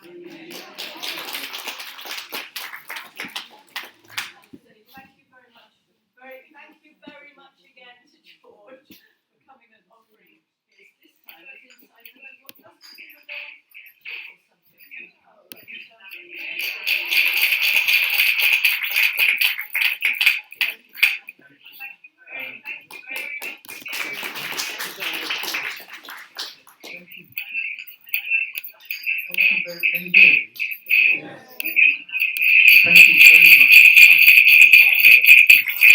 Thank you very much again to George for coming and offering his this time as insight into what must be a very critical subject in power. Can you hear me? Yes. Thank you very much for coming.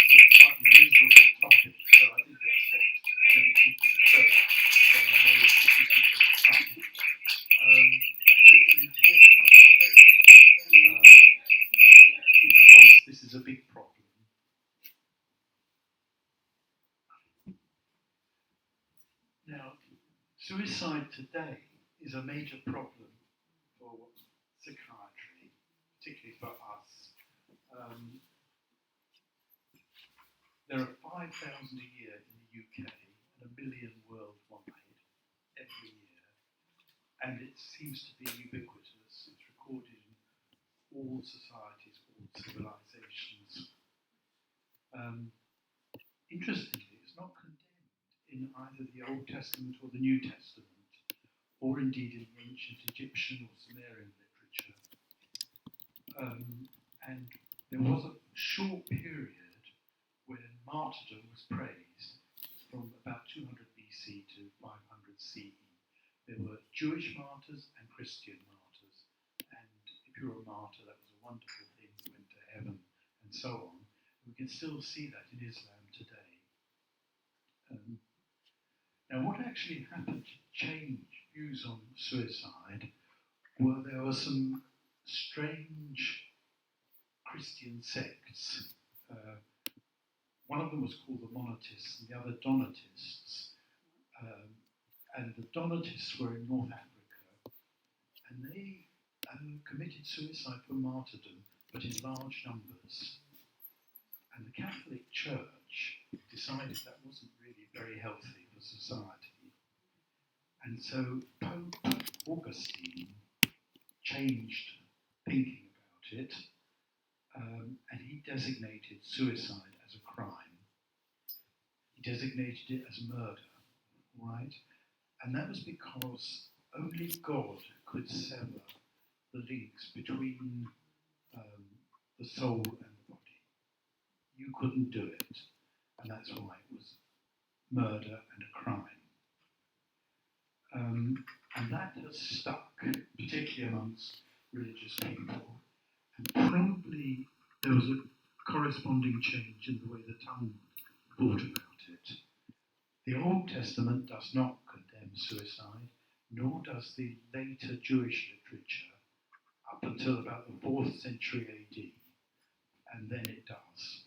It's quite a miserable topic, so I didn't expect many people to turn up, so I know it's difficult to come. But it's an important topic because this is a big problem. Now, suicide today is a major problem for psychiatry, particularly for us. There are 5,000 a year in the UK and 1 million worldwide every year, and it seems to be ubiquitous. It's recorded in all societies, all civilizations. Interestingly, it's not condemned in either the Old Testament or the New Testament, or indeed in the ancient Egyptian or Sumerian literature. And there was a short period when martyrdom was praised from about 200 BC to 500 CE. There were Jewish martyrs and Christian martyrs, and if you were a martyr, that was a wonderful thing, you went to heaven, and so on. We can still see that in Islam today. Now, what actually happened to change views on suicide were there were some strange Christian sects. One of them was called the Monatists and the other Donatists. And the Donatists were in North Africa, and they committed suicide for martyrdom, but in large numbers. And the Catholic Church decided that wasn't really very healthy for society. And so Pope Augustine changed thinking about it, and he designated suicide as a crime. He designated it as murder, right? And that was because only God could sever the links between the soul and the body. You couldn't do it, and that's why it was murder and a crime. And that has stuck, particularly amongst religious people. And probably there was a corresponding change in the way the Talmud thought about it. The Old Testament does not condemn suicide, nor does the later Jewish literature up until about the 4th century AD, and then it does.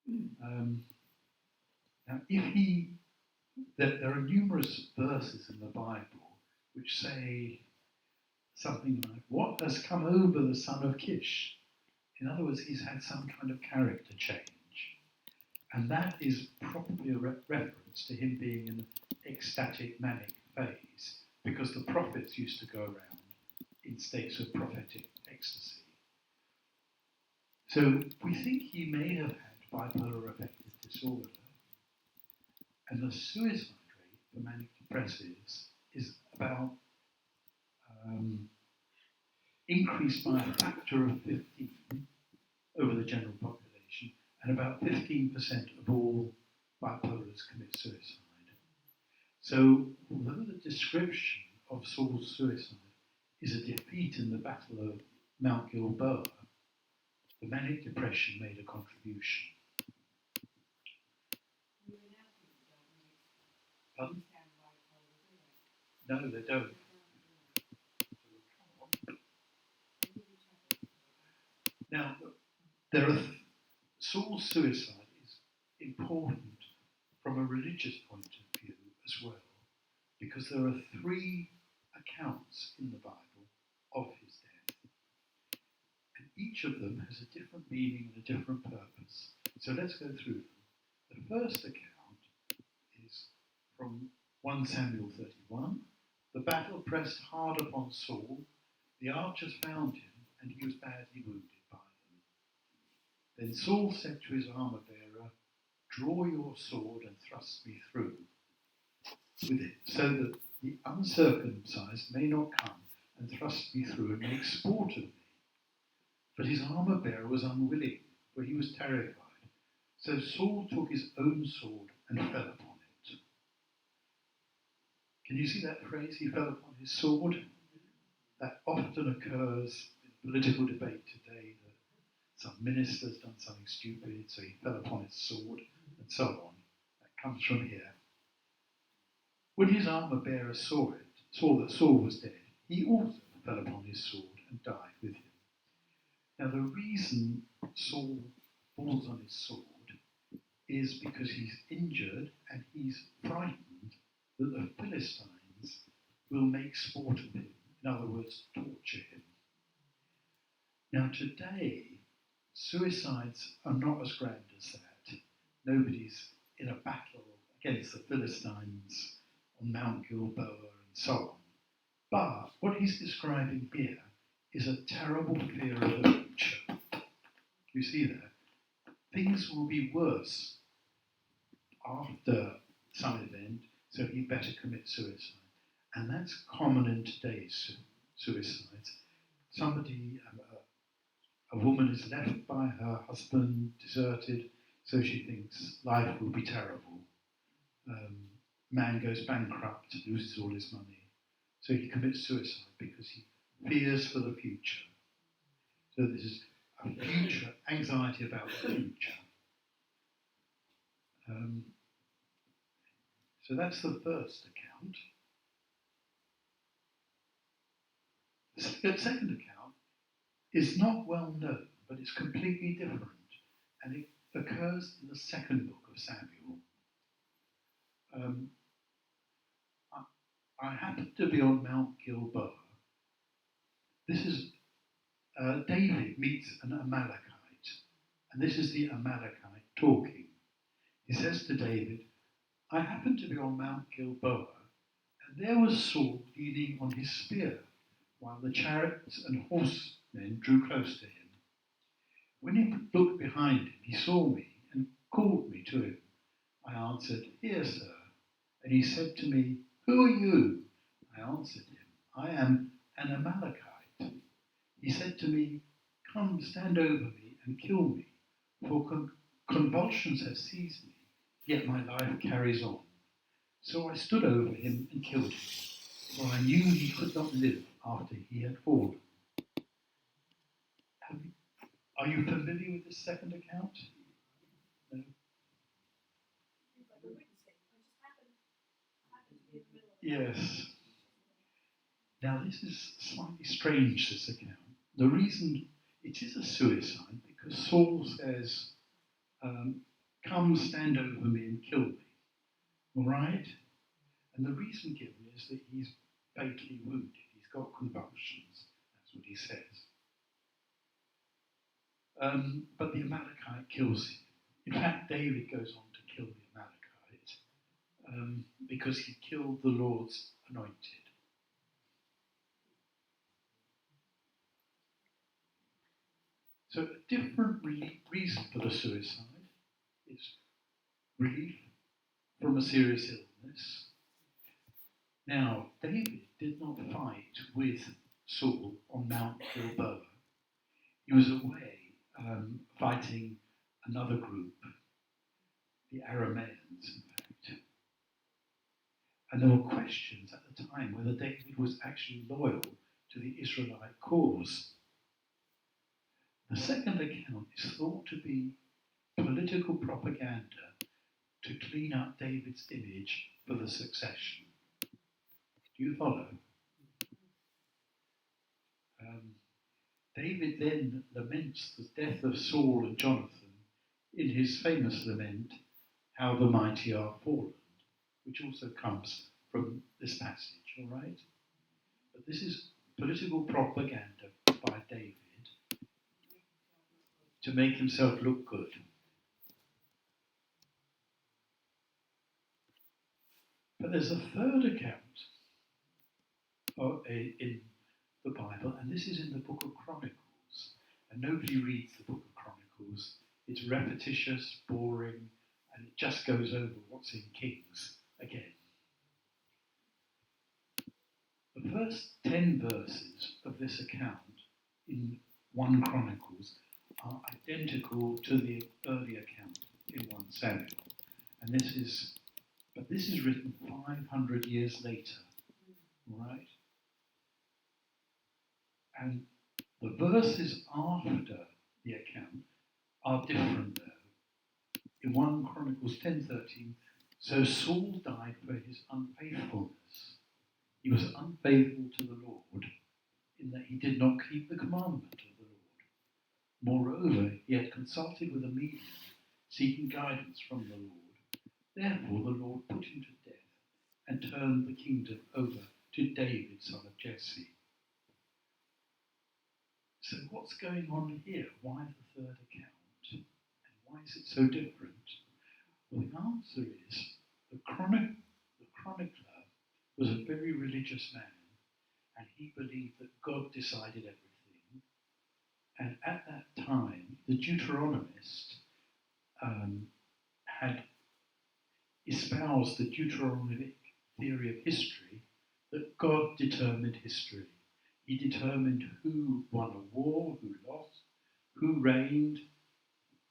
Now, there are numerous verses in the Bible which say something like, "What has come over the son of Kish?" In other words, he's had some kind of character change. And that is probably a reference to him being in an ecstatic, manic phase, because the prophets used to go around in states of prophetic ecstasy. So we think he may have had bipolar affective disorder. And the suicide rate for manic depressives is about increased by a factor of 15 over the general population, and about 15% of all bipolars commit suicide. So, although the description of Saul's suicide is a defeat in the Battle of Mount Gilboa, the manic depression made a contribution. Pardon? No, they don't. Now, Saul's suicide is important from a religious point of view as well, because there are 3 accounts in the Bible of his death, and each of them has a different meaning and a different purpose. So let's go through them. The first account is from 1 Samuel 31. The battle pressed hard upon Saul. The archers found him, and he was badly wounded by them. Then Saul said to his armor-bearer, "Draw your sword and thrust me through with it, so that the uncircumcised may not come and thrust me through and make sport of me." But his armor-bearer was unwilling, for he was terrified. So Saul took his own sword and fell upon it. Can you see that phrase, "he fell upon his sword"? That often occurs in political debate today, that some minister's done something stupid, so he fell upon his sword, and so on. That comes from here. When his armor-bearer saw that Saul was dead, he also fell upon his sword and died with him. Now, the reason Saul falls on his sword is because he's injured and he's frightened that the Philistines will make sport of him. In other words, torture him. Now, today, suicides are not as grand as that. Nobody's in a battle against the Philistines on Mount Gilboa and so on. But what he's describing here is a terrible fear of the future. You see that? Things will be worse after some event, so he'd better commit suicide. And that's common in today's suicides. A woman is left by her husband, deserted, so she thinks life will be terrible. Man goes bankrupt, loses all his money, so he commits suicide because he fears for the future. So this is a future anxiety about the future. So that's the first account. The second account is not well known, but it's completely different, and it occurs in the second book of Samuel. I happened to be on Mount Gilboa. This is David meets an Amalekite, and this is the Amalekite talking. He says to David, "I happened to be on Mount Gilboa, and there was Saul leaning on his spear, while the chariots and horsemen drew close to him. When he looked behind him, he saw me and called me to him. I answered, 'Here, sir.' And he said to me, 'Who are you?' I answered him, 'I am an Amalekite.' He said to me, 'Come, stand over me and kill me, for convulsions have seized me, yet my life carries on.' So I stood over him and killed him, for I knew he could not live after he had fallen." Are you familiar with this second account? No? Yes. Now this is slightly strange, this account. The reason it is a suicide, because Saul says, come stand over me and kill me. All right? And the reason given is that he's fatally wounded. He's got convulsions. That's what he says. But the Amalekite kills him. In fact, David goes on to kill the Amalekite because he killed the Lord's anointed. So a different reason for the suicide is relief from a serious illness. Now, David did not fight with Saul on Mount Gilboa. He was away fighting another group, the Arameans, in fact. And there were questions at the time whether David was actually loyal to the Israelite cause. The second account is thought to be political propaganda to clean up David's image for the succession. Do you follow? David then laments the death of Saul and Jonathan in his famous lament, How the Mighty Are Fallen, which also comes from this passage, all right? But this is political propaganda by David to make himself look good. But there's a third account in the Bible, and this is in the book of Chronicles. And nobody reads the book of Chronicles. It's repetitious, boring, and it just goes over what's in Kings again. The first 10 verses of this account in 1 Chronicles are identical to the early account in 1 Samuel. And this is written 500 years later, all right? And the verses after the account are different though. In 1 Chronicles 10:13, so Saul died for his unfaithfulness. He was unfaithful to the Lord in that he did not keep the commandment of the Lord. Moreover, he had consulted with a medium, seeking guidance from the Lord. Therefore the Lord put him to death and turned the kingdom over to David, son of Jesse. So what's going on here? Why the third account? And why is it so different? Well, the answer is the chronicler was a very religious man, and he believed that God decided everything. And at that time, the Deuteronomist had espoused the Deuteronomic theory of history, that God determined history. He determined who won a war, who lost, who reigned,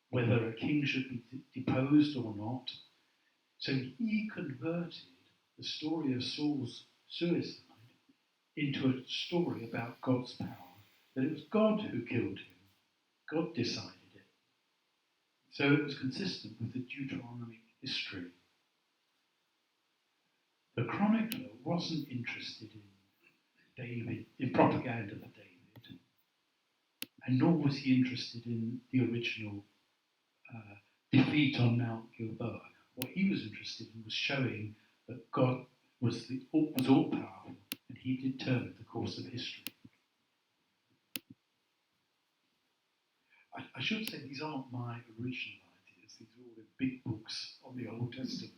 whether a king should be deposed or not. So he converted the story of Saul's suicide into a story about God's power, that it was God who killed him. God decided it. So it was consistent with the Deuteronomic history. The chronicler wasn't interested in David, in propaganda for David, and nor was he interested in the original defeat on Mount Gilboa. What he was interested in was showing that God was all powerful, and he determined the course of history. I should say these aren't my original ideas. These are all in big books on the Old Testament,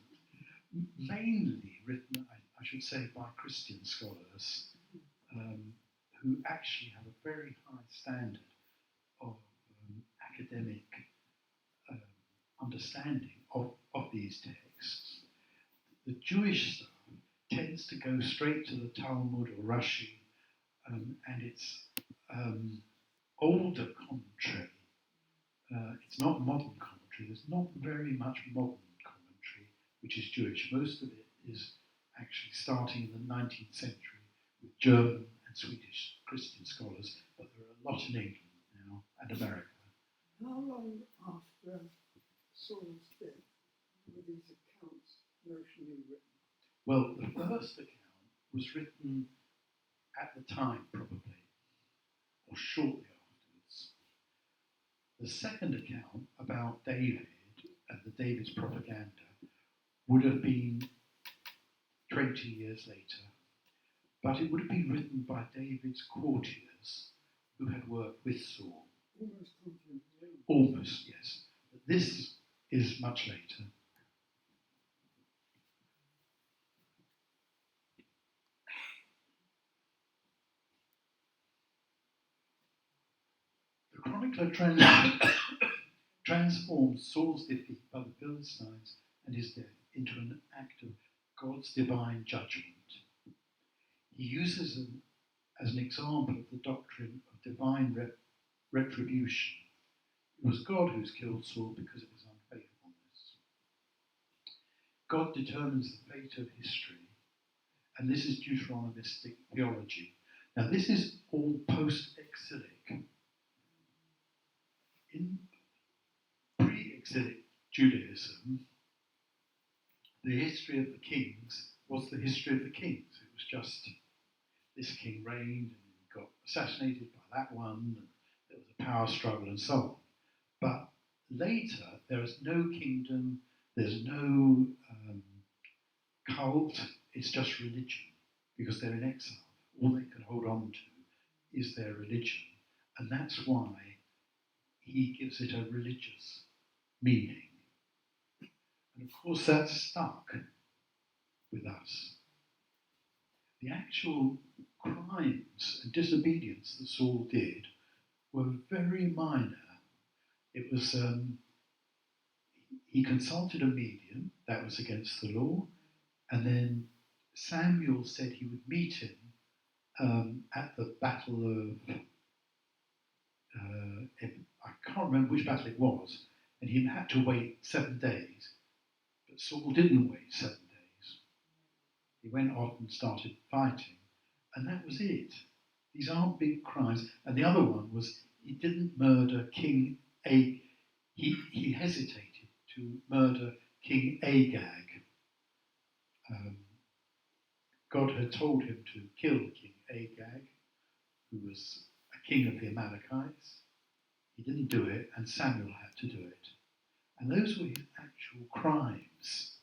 mainly written, I should say, by Christian scholars who actually have a very high standard of academic understanding of these texts. The Jewish stuff tends to go straight to the Talmud or Rashi and its older commentary. It's not modern commentary. There's not very much modern commentary, which is Jewish. Most of it is actually starting in the 19th century with German and Swedish Christian scholars, but there are a lot in England now and America. How long after Saul's death were these accounts notionally written? Well, the first account was written at the time, probably, or shortly afterwards. The second account about David and the David's propaganda would have been 20 years later, but it would have been written by David's courtiers who had worked with Saul. Almost contemporary. Almost, yes. But this is much later. The chronicler transforms Saul's defeat by the Philistines and his death into an act of God's divine judgment. He uses them as an example of the doctrine of divine retribution. It was God who's killed Saul because of his unfaithfulness. God determines the fate of history, and this is Deuteronomistic theology. Now, this is all post-exilic. In pre-exilic Judaism, the history of the kings was the history of the kings. It was just this king reigned and got assassinated by that one, and there was a power struggle and so on. But later, there is no kingdom, there's no cult, it's just religion, because they're in exile. All they can hold on to is their religion, and that's why he gives it a religious meaning. And of course, that's stuck with us. The actual crimes and disobedience that Saul did were very minor. It was, he consulted a medium, that was against the law, and then Samuel said he would meet him at the battle of, I can't remember which battle it was, and he had to wait 7 days. But Saul didn't wait 7 days. He went off and started fighting, and that was it. These aren't big crimes. And the other one was he didn't murder King A. He hesitated to murder King Agag. God had told him to kill King Agag, who was a king of the Amalekites. He didn't do it, and Samuel had to do it. And those were his actual crimes.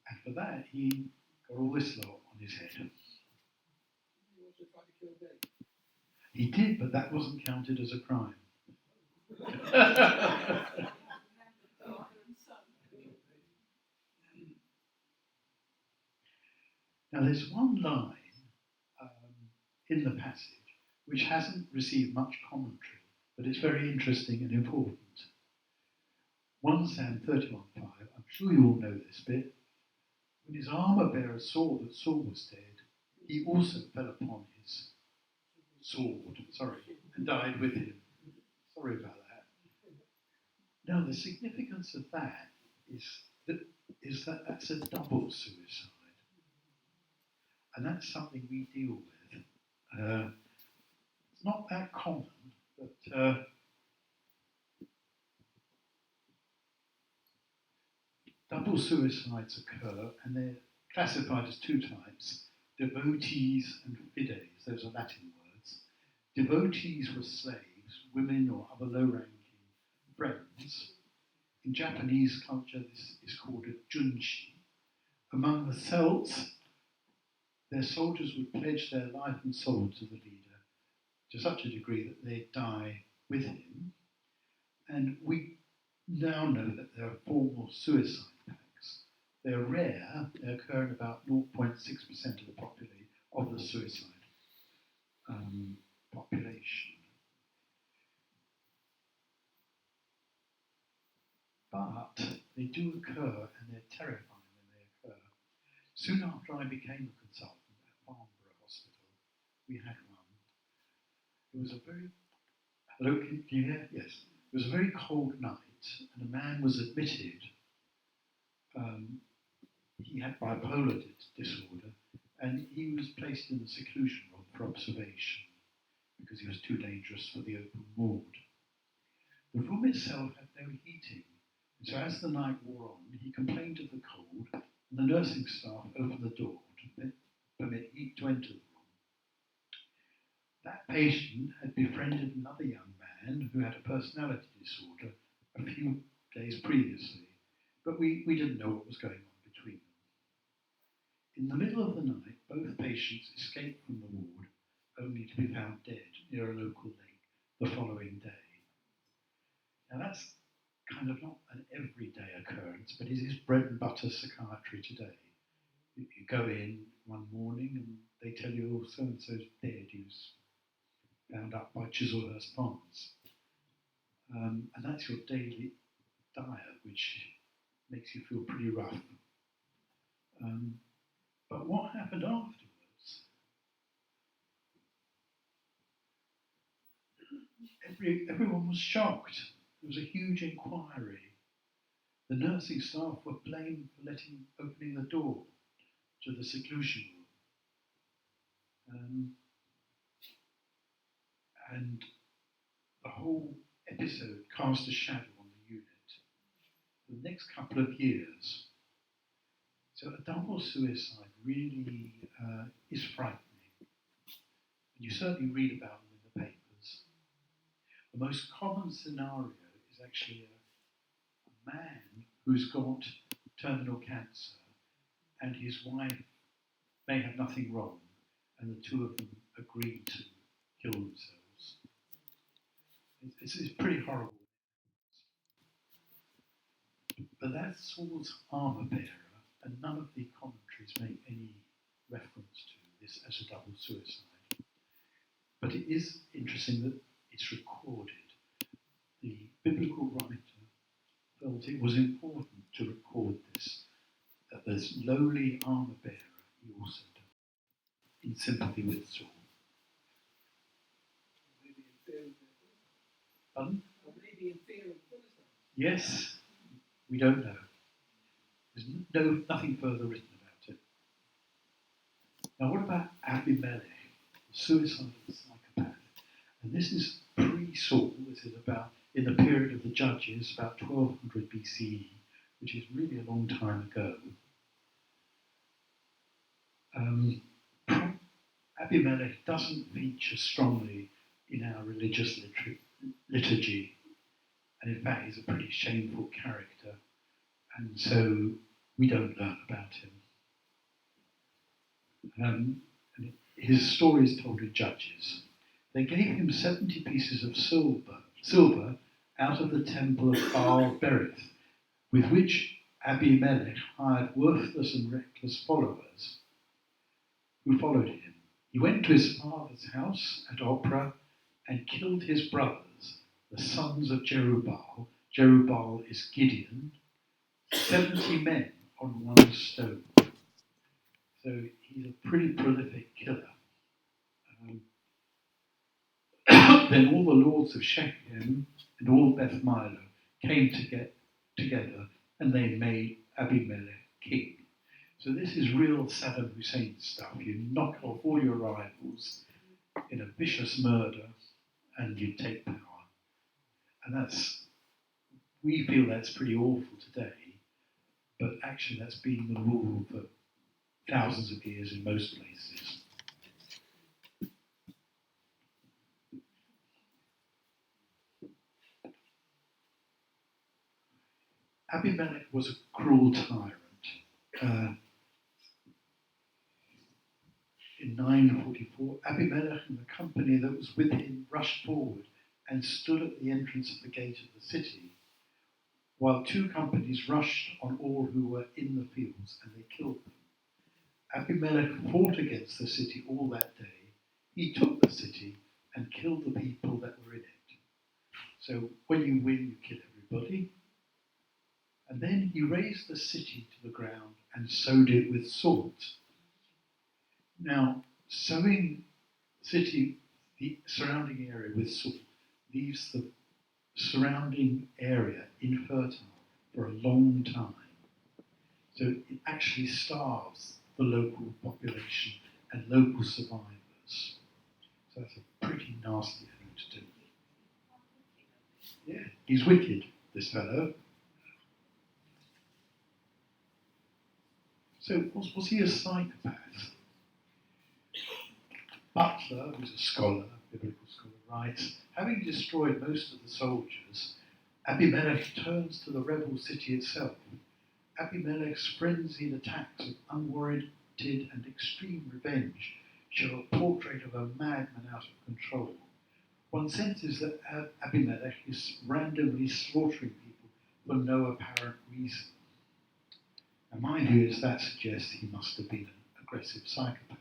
And for that, he got all this lot on his head. He also tried to kill David. He did, but that wasn't counted as a crime. Now, there's one line in the passage which hasn't received much commentary, but it's very interesting and important. 1 Sam 31:5, I'm sure you all know this bit. When his armour-bearer saw that Saul was dead, he also fell upon his sword, and died with him. Sorry about that. Now, the significance of that is that that's a double suicide. And that's something we deal with. It's not that common, but double suicides occur, and they're classified as 2 types, devotees and fides. Those are Latin words. Devotees were slaves, women or other low-ranking friends. In Japanese culture, this is called a junshi. Among the Celts, their soldiers would pledge their life and soul to the leader to such a degree that they'd die with him. And we now know that there are formal suicide pacts. They're rare, they occur in about 0.6% of the suicide population. But they do occur, and they're terrifying when they occur. Soon after I became a consultant at Farnborough Hospital, we had one. It was a very, hello, can you hear? Yes. It was a very cold night, and a man was admitted. He had bipolar disorder, and he was placed in the seclusion ward for observation because he was too dangerous for the open ward. The room itself had no heating, and so as the night wore on, he complained of the cold, and the nursing staff opened the door to permit heat to enter the room. That patient had befriended another young man who had a personality disorder a few days previously, but we didn't know what was going on between them. In the middle of the night, both patients escaped from the ward, only to be found dead near a local lake the following day. Now that's kind of not an everyday occurrence, but it is bread and butter psychiatry today. You go in one morning and they tell you, oh, so-and-so's dead, he was bound up by Chislehurst Ponds. And that's your daily diet, which makes you feel pretty rough. But what happened afterwards? Everyone was shocked. There was a huge inquiry. The nursing staff were blamed for opening the door to the seclusion room. And the whole episode cast a shadow on the unit for the next couple of years. So a double suicide really is frightening. And you certainly read about them in the papers. The most common scenario is actually a man who's got terminal cancer and his wife may have nothing wrong, and the two of them agree to kill themselves. It's pretty horrible. But that's Saul's armour bearer, and none of the commentaries make any reference to this as a double suicide. But it is interesting that it's recorded. The biblical writer felt it was important to record this, that this lowly armour bearer he also died in sympathy with Saul. Maybe in fear of their Pardon? Or maybe in fear of Philistines. Yes, we don't know. There's nothing further written about it. Now, what about Abimelech, the suicidal psychopath? And this is pre-Saul. This is about in the period of the Judges, about 1200 BCE, which is really a long time ago. Abimelech doesn't feature strongly in our religious liturgy, and in fact, he's a pretty shameful character, and so we don't learn about him. And his story is told in Judges. They gave him 70 pieces of silver out of the temple of Baal Berith, with which Abimelech hired worthless and reckless followers who followed him. He went to his father's house at Ophrah and killed his brothers, the sons of Jerubbaal. Jerubbaal is Gideon, 70 men on one stone. So he's a pretty prolific killer. Then all the lords of Shechem and all Beth Milo came to get together, and they made Abimelech king. So this is real Saddam Hussein stuff. You knock off all your rivals in a vicious murder, and you take power. And we feel that's pretty awful today, but actually that's been the rule for thousands of years in most places. Abimelech was a cruel tyrant. In 944, Abimelech and the company that was with him rushed forward and stood at the entrance of the gate of the city, while two companies rushed on all who were in the fields, and they killed them. Abimelech fought against the city all that day. He took the city and killed the people that were in it. So when you win, you kill everybody. And then he razed the city to the ground and sowed it with salt. Now, sowing the surrounding area with salt leaves the surrounding area infertile for a long time. So it actually starves the local population and local survivors. So that's a pretty nasty thing to do. Yeah, he's wicked, this fellow. So was he a psychopath? Butler, who's a scholar, biblical scholar, writes, having destroyed most of the soldiers, Abimelech turns to the rebel city itself. Abimelech's frenzied attacks of unwarranted and extreme revenge show a portrait of a madman out of control. One senses that Abimelech is randomly slaughtering people for no apparent reason. And my view is that suggests he must have been an aggressive psychopath.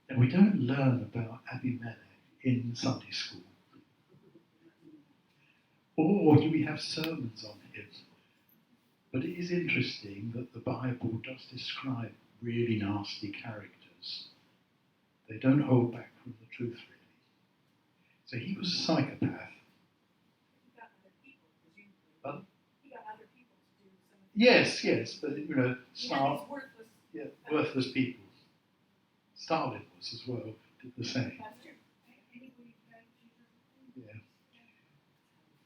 And we don't learn about Abimelech in Sunday school. Or do we have sermons on him? But it is interesting that the Bible does describe really nasty characters. They don't hold back from the truth, really. So he was a psychopath. He got other people, presumably. Pardon? He got other people to do some of the Yes, but He had these worthless people. Stalin was as well, did the same. That's true. Anybody who had Jesus. Yeah.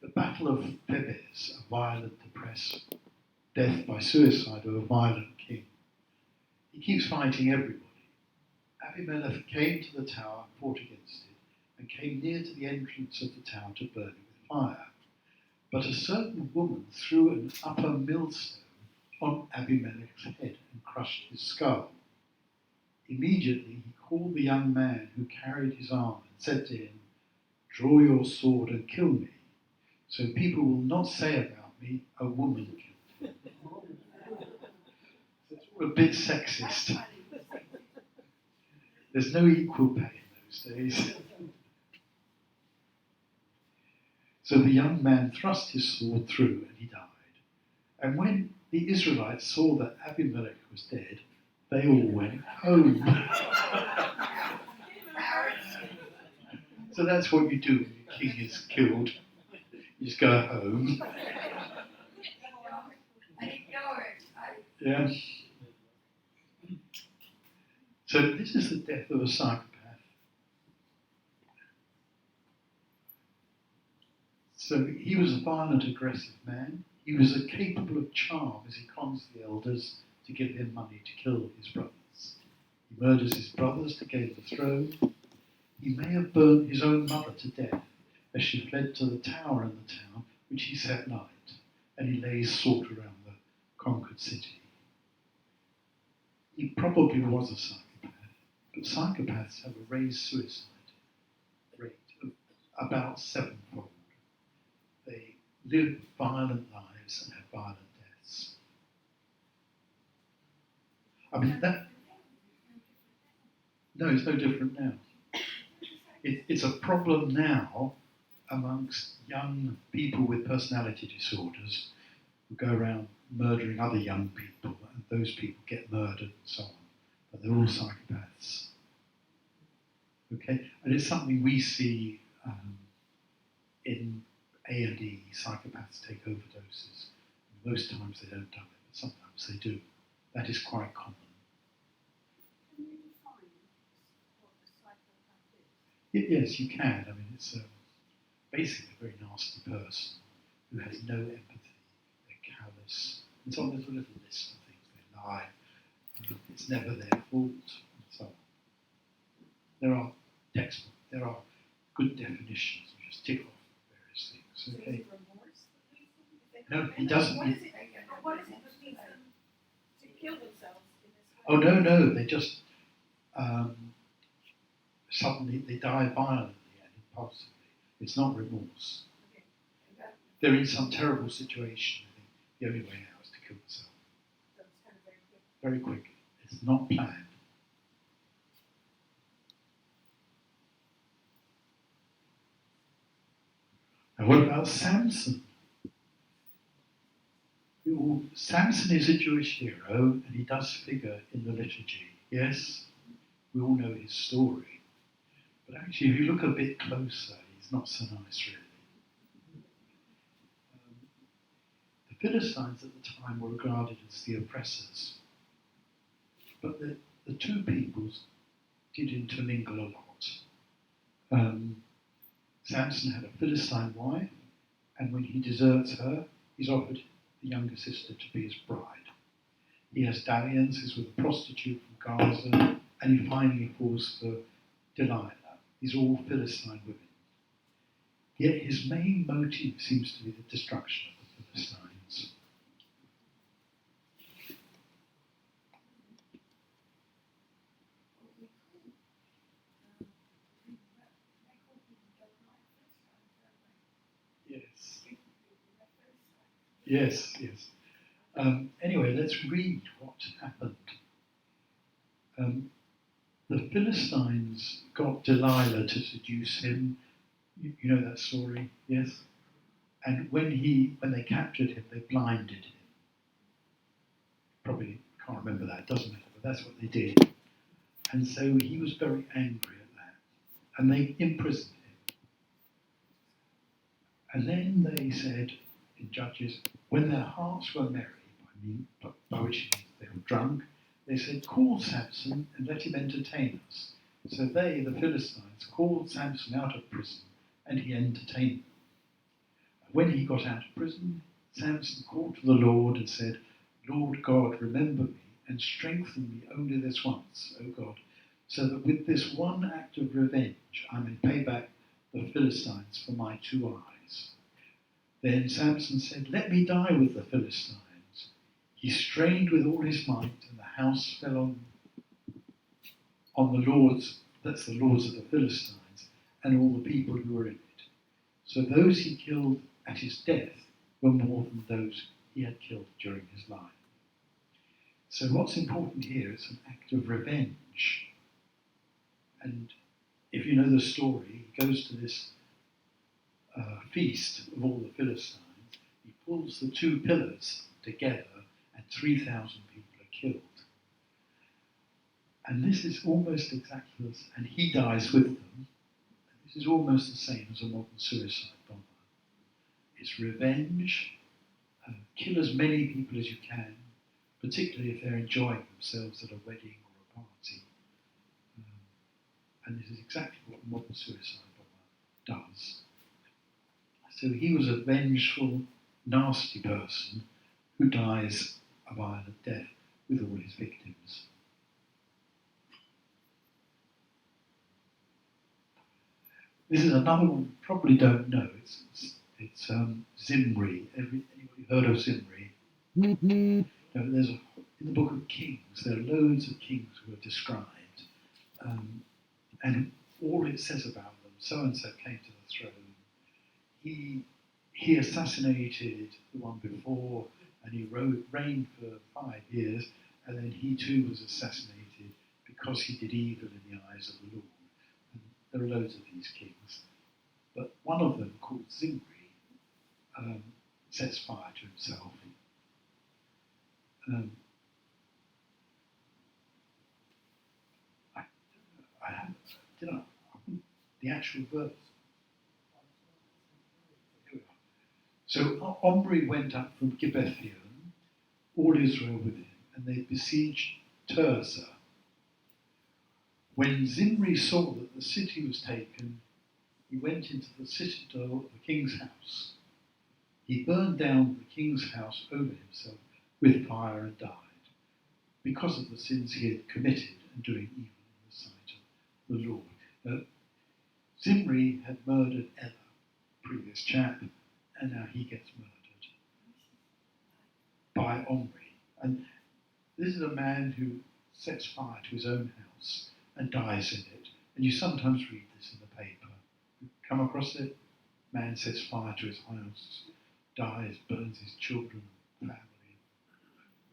The Battle of Thebes, a violent, depressed death by suicide of a violent king. He keeps fighting everybody. Abimelech came to the tower, fought against it, and came near to the entrance of the tower to burn it with fire. But a certain woman threw an upper millstone on Abimelech's head and crushed his skull. Immediately he called the young man who carried his arm and said to him, "Draw your sword and kill me, so people will not say about me, a woman killed him." It's all a bit sexist. There's no equal pay in those days. So the young man thrust his sword through and he died. And when the Israelites saw that Abimelech was dead, they all went home. So that's what you do when your king is killed. You just go home. Yeah. So this is the death of a psychopath. So he was a violent, aggressive man. He was capable of charm as he cons the elders to give him money to kill his brothers. He murders his brothers to gain the throne. He may have burnt his own mother to death as she fled to the tower in the town which he set light, and he lays salt around the conquered city. He probably was a psychopath, but psychopaths have a raised suicide rate of about 7-fold. They live violent lives and have violent deaths. I mean, no, it's no different now. It's a problem now amongst young people with personality disorders who go around murdering other young people, and those people get murdered and so on. But they're all psychopaths. Okay? And it's something we see in A&E. Psychopaths take overdoses. Most times they don't die, but sometimes they do. That is quite common. Can you define what a psychopath is? Yes, you can. I mean, it's basically a very nasty person who has no empathy. They're callous. And so on. There's a little list of things. They lie. It's never their fault, and so on. There are textbooks. There are good definitions. You just tick off various things. Okay. No, he doesn't. What is it that leads them to kill themselves in this way? Oh no! They just suddenly they die violently and impulsively. It's not remorse. Okay. They're in some terrible situation. I think the only way out is to kill themselves. So it's kind of very quick. Very quick. It's not planned. And what about Samson? Samson is a Jewish hero, and he does figure in the liturgy. Yes, we all know his story. But actually, if you look a bit closer, he's not so nice, really. The Philistines at the time were regarded as the oppressors. But the two peoples did intermingle a lot. Samson had a Philistine wife, and when he deserts her, he's offered the younger sister to be his bride. He has dalliances with a prostitute from Gaza, and he finally falls for Delilah. These are all Philistine women. Yet his main motive seems to be the destruction of the Philistines. Yes. Anyway, let's read what happened. The Philistines got Delilah to seduce him. You know that story, yes? And when they captured him, they blinded him. Probably can't remember that, doesn't matter, but that's what they did. And so he was very angry at that. And they imprisoned him. And then they said, in Judges, when their hearts were merry, by which means they were drunk, they said, call Samson and let him entertain us. So they, the Philistines, called Samson out of prison, and he entertained them. When he got out of prison, Samson called to the Lord and said, Lord God, remember me and strengthen me only this once, O God, so that with this one act of revenge I may pay back the Philistines for my 2 eyes. Then Samson said, let me die with the Philistines. He strained with all his might, and the house fell on the lords, that's the lords of the Philistines, and all the people who were in it. So those he killed at his death were more than those he had killed during his life. So what's important here is an act of revenge. And if you know the story, he goes to this feast of all the Philistines. He pulls the 2 pillars together, and 3,000 people are killed. And this is almost exactly this, and he dies with them. This is almost the same as a modern suicide bomber. It's revenge, kill as many people as you can, particularly if they're enjoying themselves at a wedding or a party. And this is exactly what a modern suicide bomber does. So he was a vengeful, nasty person who dies a violent death with all his victims. This is another one you probably don't know. It's Zimri. Anybody heard of Zimri? No, in the book of Kings, there are loads of kings who are described. And all it says about them, so-and-so came to the throne. He assassinated the one before, and he reigned for 5 years, and then he too was assassinated because he did evil in the eyes of the Lord. And there are loads of these kings. But one of them, called Zimri, sets fire to himself. The actual verse. So Omri went up from Gibbethon, all Israel with him, and they besieged Tirzah. When Zimri saw that the city was taken, he went into the citadel of the king's house. He burned down the king's house over himself with fire and died, because of the sins he had committed and doing evil in the sight of the Lord. Now, Zimri had murdered Ella, previous chap, and now he gets murdered by Omri. And this is a man who sets fire to his own house and dies in it. And you sometimes read this in the paper. You come across it? Man sets fire to his house, dies, burns his children and family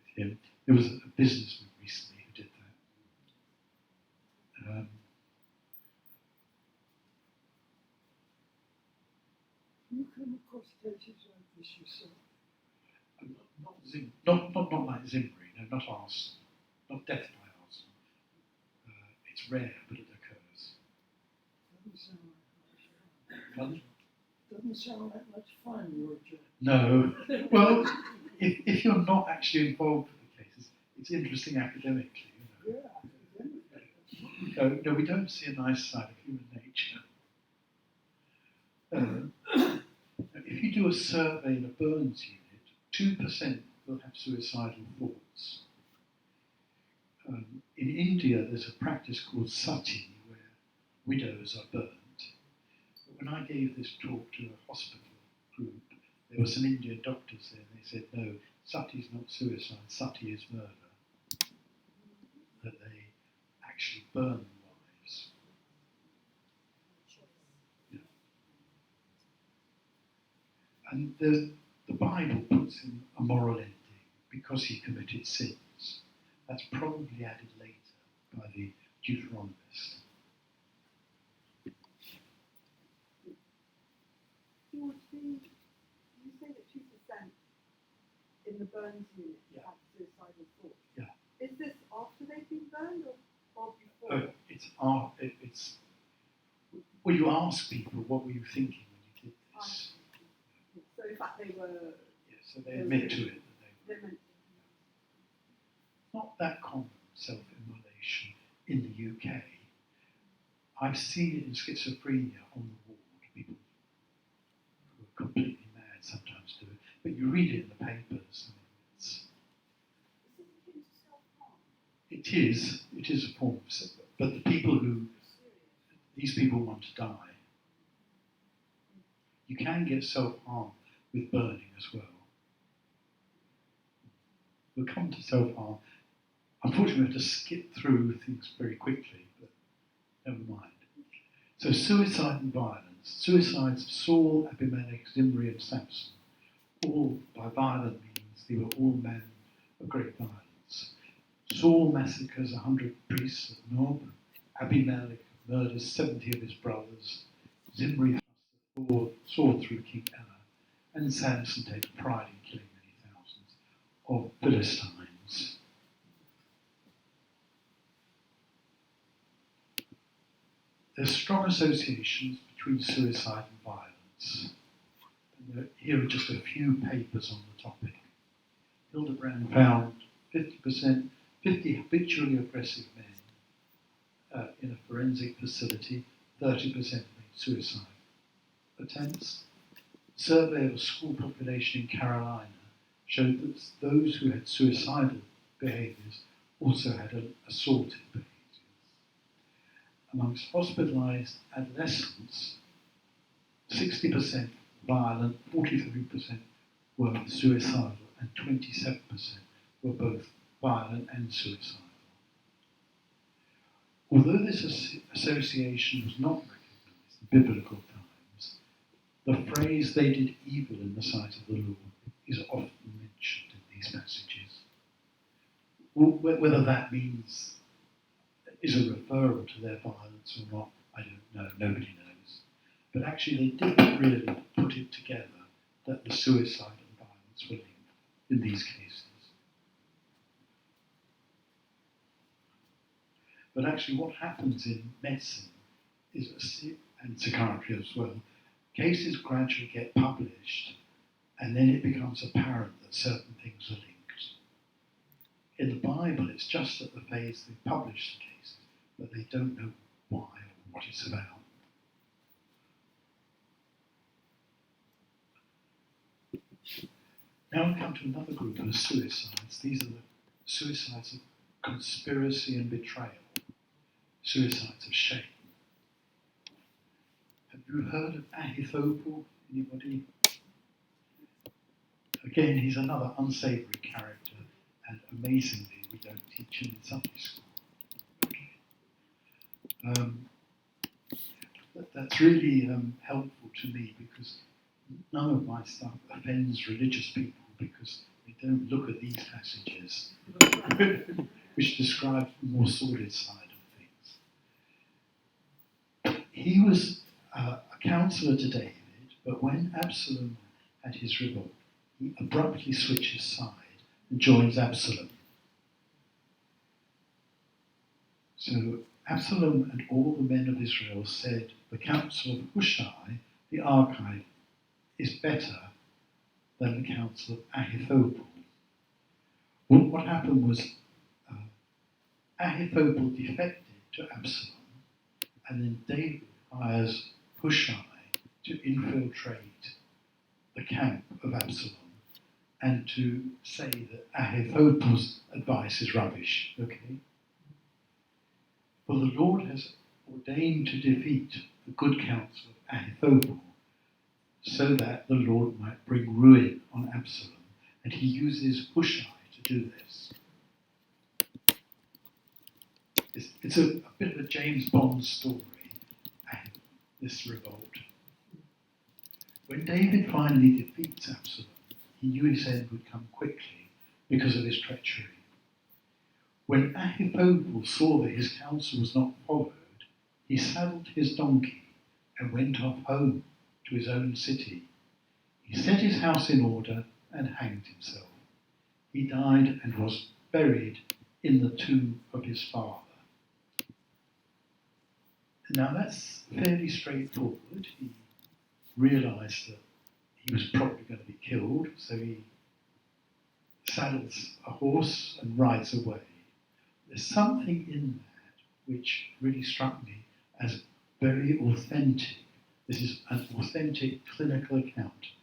with him. There was a businessman recently who did that. You come across cases like this yourself? Not like Zimri, no, not arson, not death by arson. It's rare, but it occurs. Doesn't sound like much fun, Roger. No. Well, if you're not actually involved with the cases, it's interesting academically. You know. Yeah, academically. No, we don't see a nice side of human nature. If you do a survey in a Burns unit, 2% will have suicidal thoughts. In India, there's a practice called sati, where widows are burnt. when I gave this talk to a hospital group, there were some Indian doctors there, and they said, no, sati is not suicide, sati is murder. That they actually burn wives. Yeah. And the Bible puts in a moral ending because he committed sins. That's probably added later by the Deuteronomist. George, you say that 2% in the burns unit have suicidal thoughts. Yeah. Is this after they've been burned or before? It's well, you ask people, what were you thinking when you did this? So in fact they were... Yeah, so they admit to it that they were. meant Not that common, self-immolation in the UK. I've seen it in schizophrenia on the ward. People who are completely mad sometimes do it. But you read it in the papers. It is a form of self. But the people these people want to die. You can get self-harm with burning as well. We'll come to self-harm. Unfortunately, we have to skip through things very quickly, but never mind. So suicide and violence. Suicides of Saul, Abimelech, Zimri and Samson. All by violent means. They were all men of great violence. Saul massacres 100 priests at Nob. Abimelech murders 70 of his brothers. Zimri thrust the sword through King Ella. And Samson takes pride in killing many thousands of Philistines. There's strong associations between suicide and violence. And here are just a few papers on the topic. Hildebrand found 50% habitually aggressive men in a forensic facility, 30% made suicide attempts. A survey of a school population in Carolina showed that those who had suicidal behaviours also had assaultive behaviours. Amongst hospitalised adolescents, 60% violent, 43% were suicidal, and 27% were both violent and suicidal. Although this association was not recognised in biblical times, the phrase "they did evil in the sight of the Lord" is often mentioned in these passages. Whether that means is a referral to their violence or not, I don't know, nobody knows. But actually they didn't really put it together that the suicide and violence were linked in these cases. But actually what happens in medicine is, and psychiatry as well, cases gradually get published and then it becomes apparent that certain things are linked. In the Bible, it's just at the phase they publish the cases, but they don't know why or what it's about. Now we come to another group of suicides. These are the suicides of conspiracy and betrayal, suicides of shame. Have you heard of Ahithophel? Anybody? Again, he's another unsavoury character, and amazingly, we don't teach him in Sunday school. That's really helpful to me because none of my stuff offends religious people because they don't look at these passages which describe the more sordid side of things. He was a counsellor to David, but when Absalom had his revolt, he abruptly switches side and joins Absalom. So Absalom and all the men of Israel said, the counsel of Hushai, the Archite, is better than the counsel of Ahithophel. Well, what happened was Ahithophel defected to Absalom, and then David hires Hushai to infiltrate the camp of Absalom and to say that Ahithophel's advice is rubbish, okay? For the Lord has ordained to defeat the good counsel of Ahithophel, so that the Lord might bring ruin on Absalom. And he uses Hushai to do this. It's a bit of a James Bond story, this revolt. When David finally defeats Absalom, he knew his end would come quickly because of his treachery. When Ahithophel saw that his counsel was not followed, he saddled his donkey and went off home to his own city. He set his house in order and hanged himself. He died and was buried in the tomb of his father. Now that's fairly straightforward. He realised that he was probably going to be killed, so he saddles a horse and rides away. There's something in that which really struck me as very authentic. This is an authentic clinical account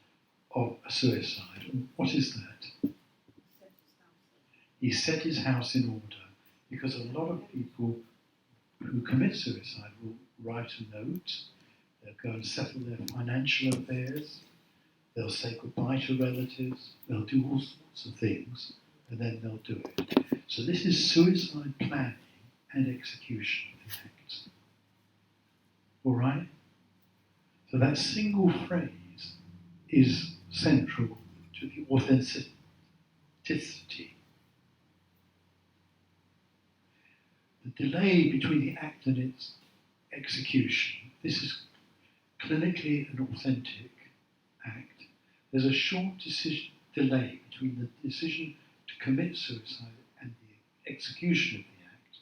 of a suicide. And what is that? He set his house in order, because a lot of people who commit suicide will write a note, they'll go and settle their financial affairs, they'll say goodbye to relatives, they'll do all sorts of things, and then they'll do it. So this is suicide planning and execution of the act. All right? So that single phrase is central to the authenticity. The delay between the act and its execution, this is clinically an authentic act. There's a short delay between the decision to commit suicide and the execution of the act,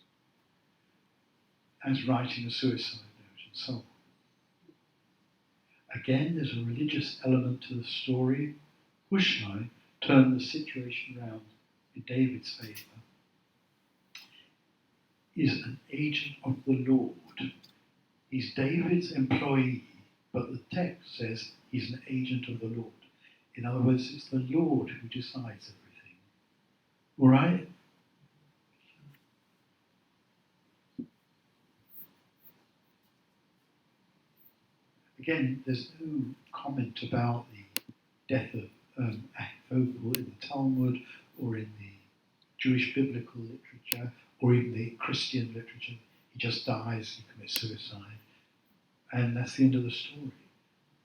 as writing a suicide note and so on. Again, there's a religious element to the story. Hushai turned the situation around in David's favour. Is an agent of the Lord. He's David's employee, but the text says he's an agent of the Lord. In other words, it's the Lord who decides everything. All right? Again, there's no comment about the death of Ahithophel in the Talmud or in the Jewish biblical literature or even the Christian literature. He just dies, he commits suicide, and that's the end of the story.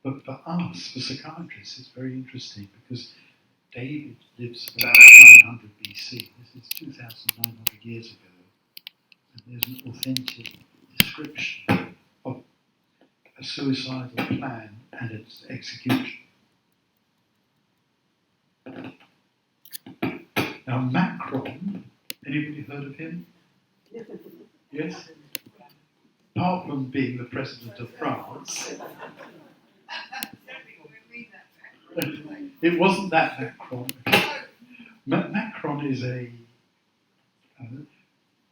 But for us, for psychiatrists, it's very interesting because David lives about 900 BC. This is 2,900 years ago. And there's an authentic description of a suicidal plan and its execution. Now Macron, anybody heard of him? Yes? Apart from being the president of France, it wasn't that Macron. Macron is a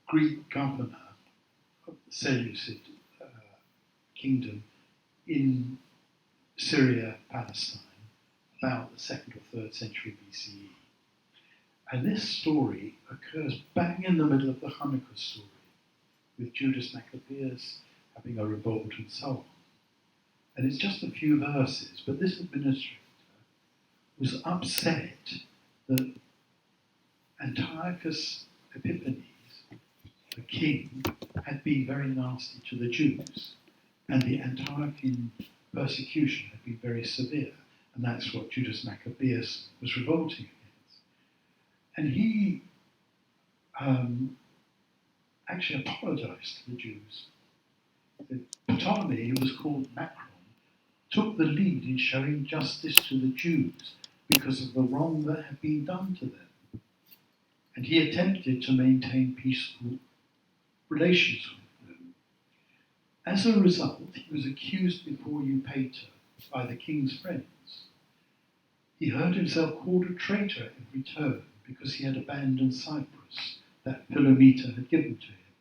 Greek governor of the Seleucid kingdom in Syria, Palestine, about the 2nd or 3rd century BCE. And this story occurs bang in the middle of the Hanukkah story, with Judas Maccabeus having a revolt and so on. And it's just a few verses, but this administrator was upset that Antiochus Epiphanes, the king, had been very nasty to the Jews, and the Antiochian persecution had been very severe, and that's what Judas Maccabeus was revolting against. And he actually apologized to the Jews. Ptolemy, who was called Macron, took the lead in showing justice to the Jews because of the wrong that had been done to them. And he attempted to maintain peaceful relations with them. As a result, he was accused before Eupator by the king's friends. He heard himself called a traitor every turn because he had abandoned Cyprus that Philometor had given to him,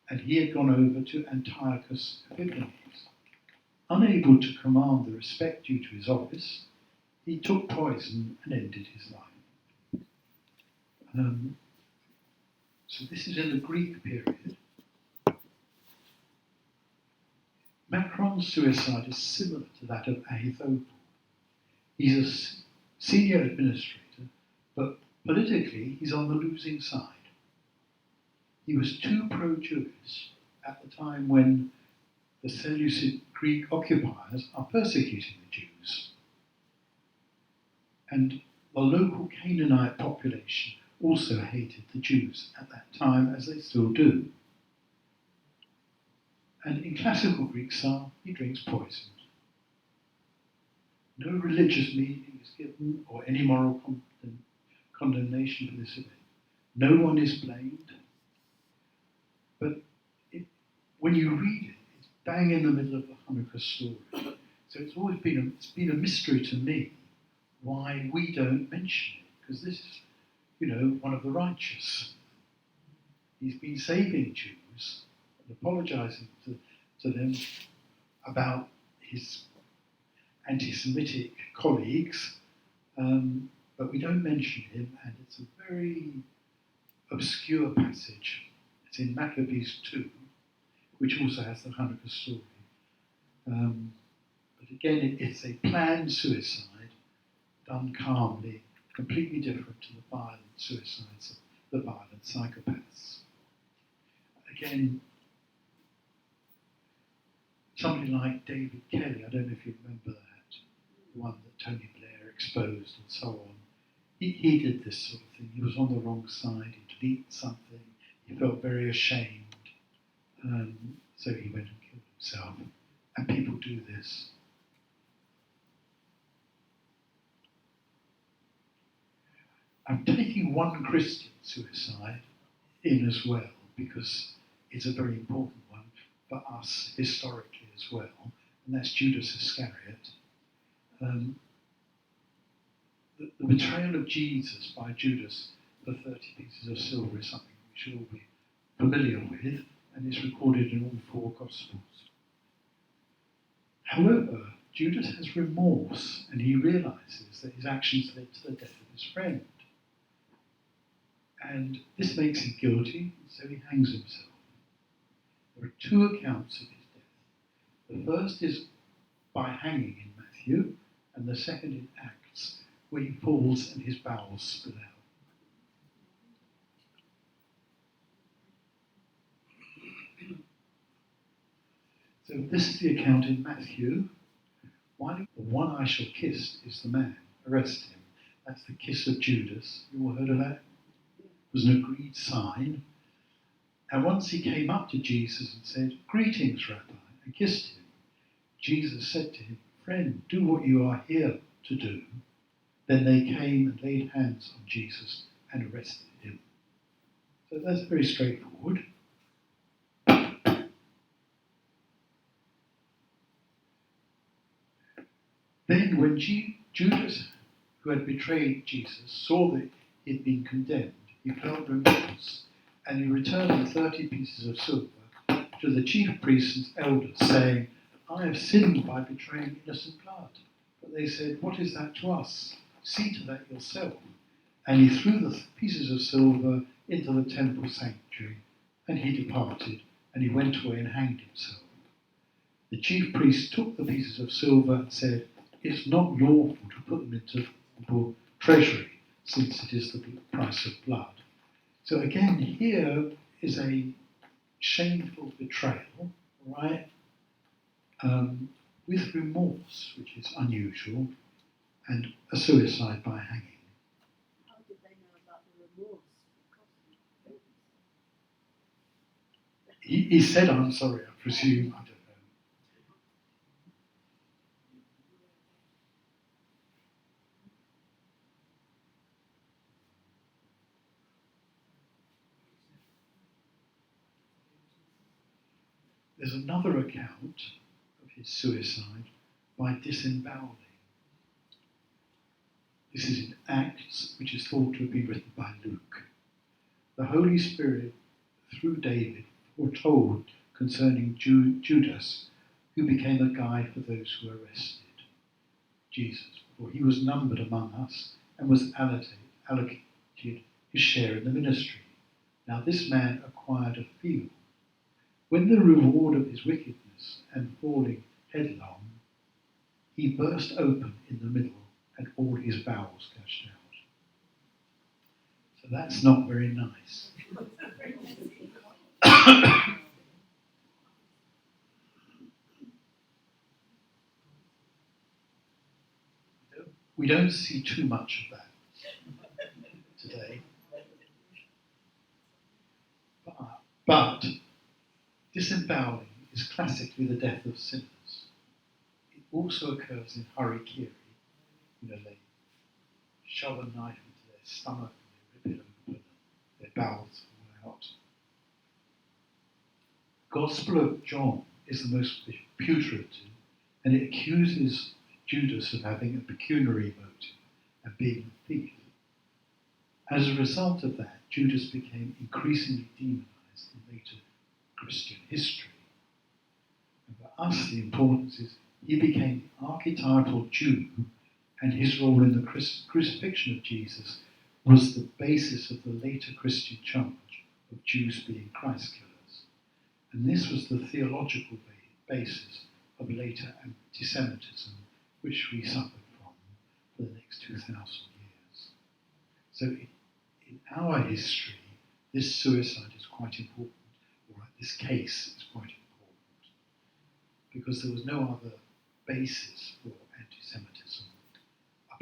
and he had gone over to Antiochus Epiphanes. Unable to command the respect due to his office, he took poison and ended his life. So this is in the Greek period. Macron's suicide is similar to that of Ahithophel. He's a senior administrator, but politically he's on the losing side. He was too pro-Jewish at the time when the Seleucid Greek occupiers are persecuting the Jews. And the local Canaanite population also hated the Jews at that time, as they still do. And in classical Greek style, he drinks poison. No religious meaning is given or any moral condemnation for this event. No one is blamed. But when you read it, it's bang in the middle of the Hanukkah story. So it's always been a mystery to me why we don't mention it, because this is, one of the righteous. He's been saving Jews and apologising to them about his anti-Semitic colleagues, but we don't mention him, and it's a very obscure passage. It's in Maccabees 2, which also has the Hanukkah story. But again, it's a planned suicide, done calmly, completely different to the violent suicides of the violent psychopaths. Again, somebody like David Kelly, I don't know if you remember that, the one that Tony Blair exposed and so on. He did this sort of thing. He was on the wrong side, he'd leaked something, he felt very ashamed, so he went and killed himself. And people do this. I'm taking one Christian suicide in as well, because it's a very important one for us historically as well, and that's Judas Iscariot. The betrayal of Jesus by Judas for 30 pieces of silver is something we should all be familiar with, and it's recorded in all four Gospels. However, Judas has remorse, and he realises that his actions led to the death of his friend. And this makes him guilty, so he hangs himself. There are two accounts of his death. The first is by hanging in Matthew, and the second in Acts, where he falls and his bowels spill out. So this is the account in Matthew. The one I shall kiss is the man. Arrest him. That's the kiss of Judas. You all heard of that? It was an agreed sign. And once he came up to Jesus and said, "Greetings, Rabbi," and kissed him, Jesus said to him, "Friend, do what you are here to do." Then they came and laid hands on Jesus and arrested him. So that's very straightforward. Then when Judas, who had betrayed Jesus, saw that he had been condemned, he felt remorse, and he returned the 30 pieces of silver to the chief priests and elders, saying, "I have sinned by betraying innocent blood." But they said, "What is that to us? See to that yourself." And he threw the pieces of silver into the temple sanctuary, and he departed, and he went away and hanged himself. The chief priest took the pieces of silver and said, "It's not lawful to put them into the treasury, since it is the price of blood." So again, here is a shameful betrayal, right? With remorse, which is unusual, and a suicide by hanging. How did they know about the remorse? He said, "I'm sorry," I presume, I don't know. There's another account of his suicide by disemboweling. This is in Acts, which is thought to have been written by Luke. The Holy Spirit, through David, foretold concerning Judas, who became a guide for those who arrested Jesus, for he was numbered among us and was allocated his share in the ministry. Now this man acquired a field. When the reward of his wickedness furious and falling headlong, he burst open in the middle and all his bowels gushed out. So that's not very nice. We don't see too much of that today. But disemboweling is classically the death of sinners. It also occurs in harikiri. They shove a knife into their stomach and they rip it open, their bowels fall out. Gospel of John is the most putrid, and it accuses Judas of having a pecuniary motive and being a thief. As a result of that, Judas became increasingly demonized in later Christian history. And for us, the importance is he became the archetypal Jew, and his role in the crucifixion of Jesus was the basis of the later Christian charge of Jews being Christ killers. And this was the theological basis of later anti-Semitism, which we suffered from for the next 2,000 years. So in our history, this suicide is quite important, or this case is quite important, because there was no other basis for anti-Semitism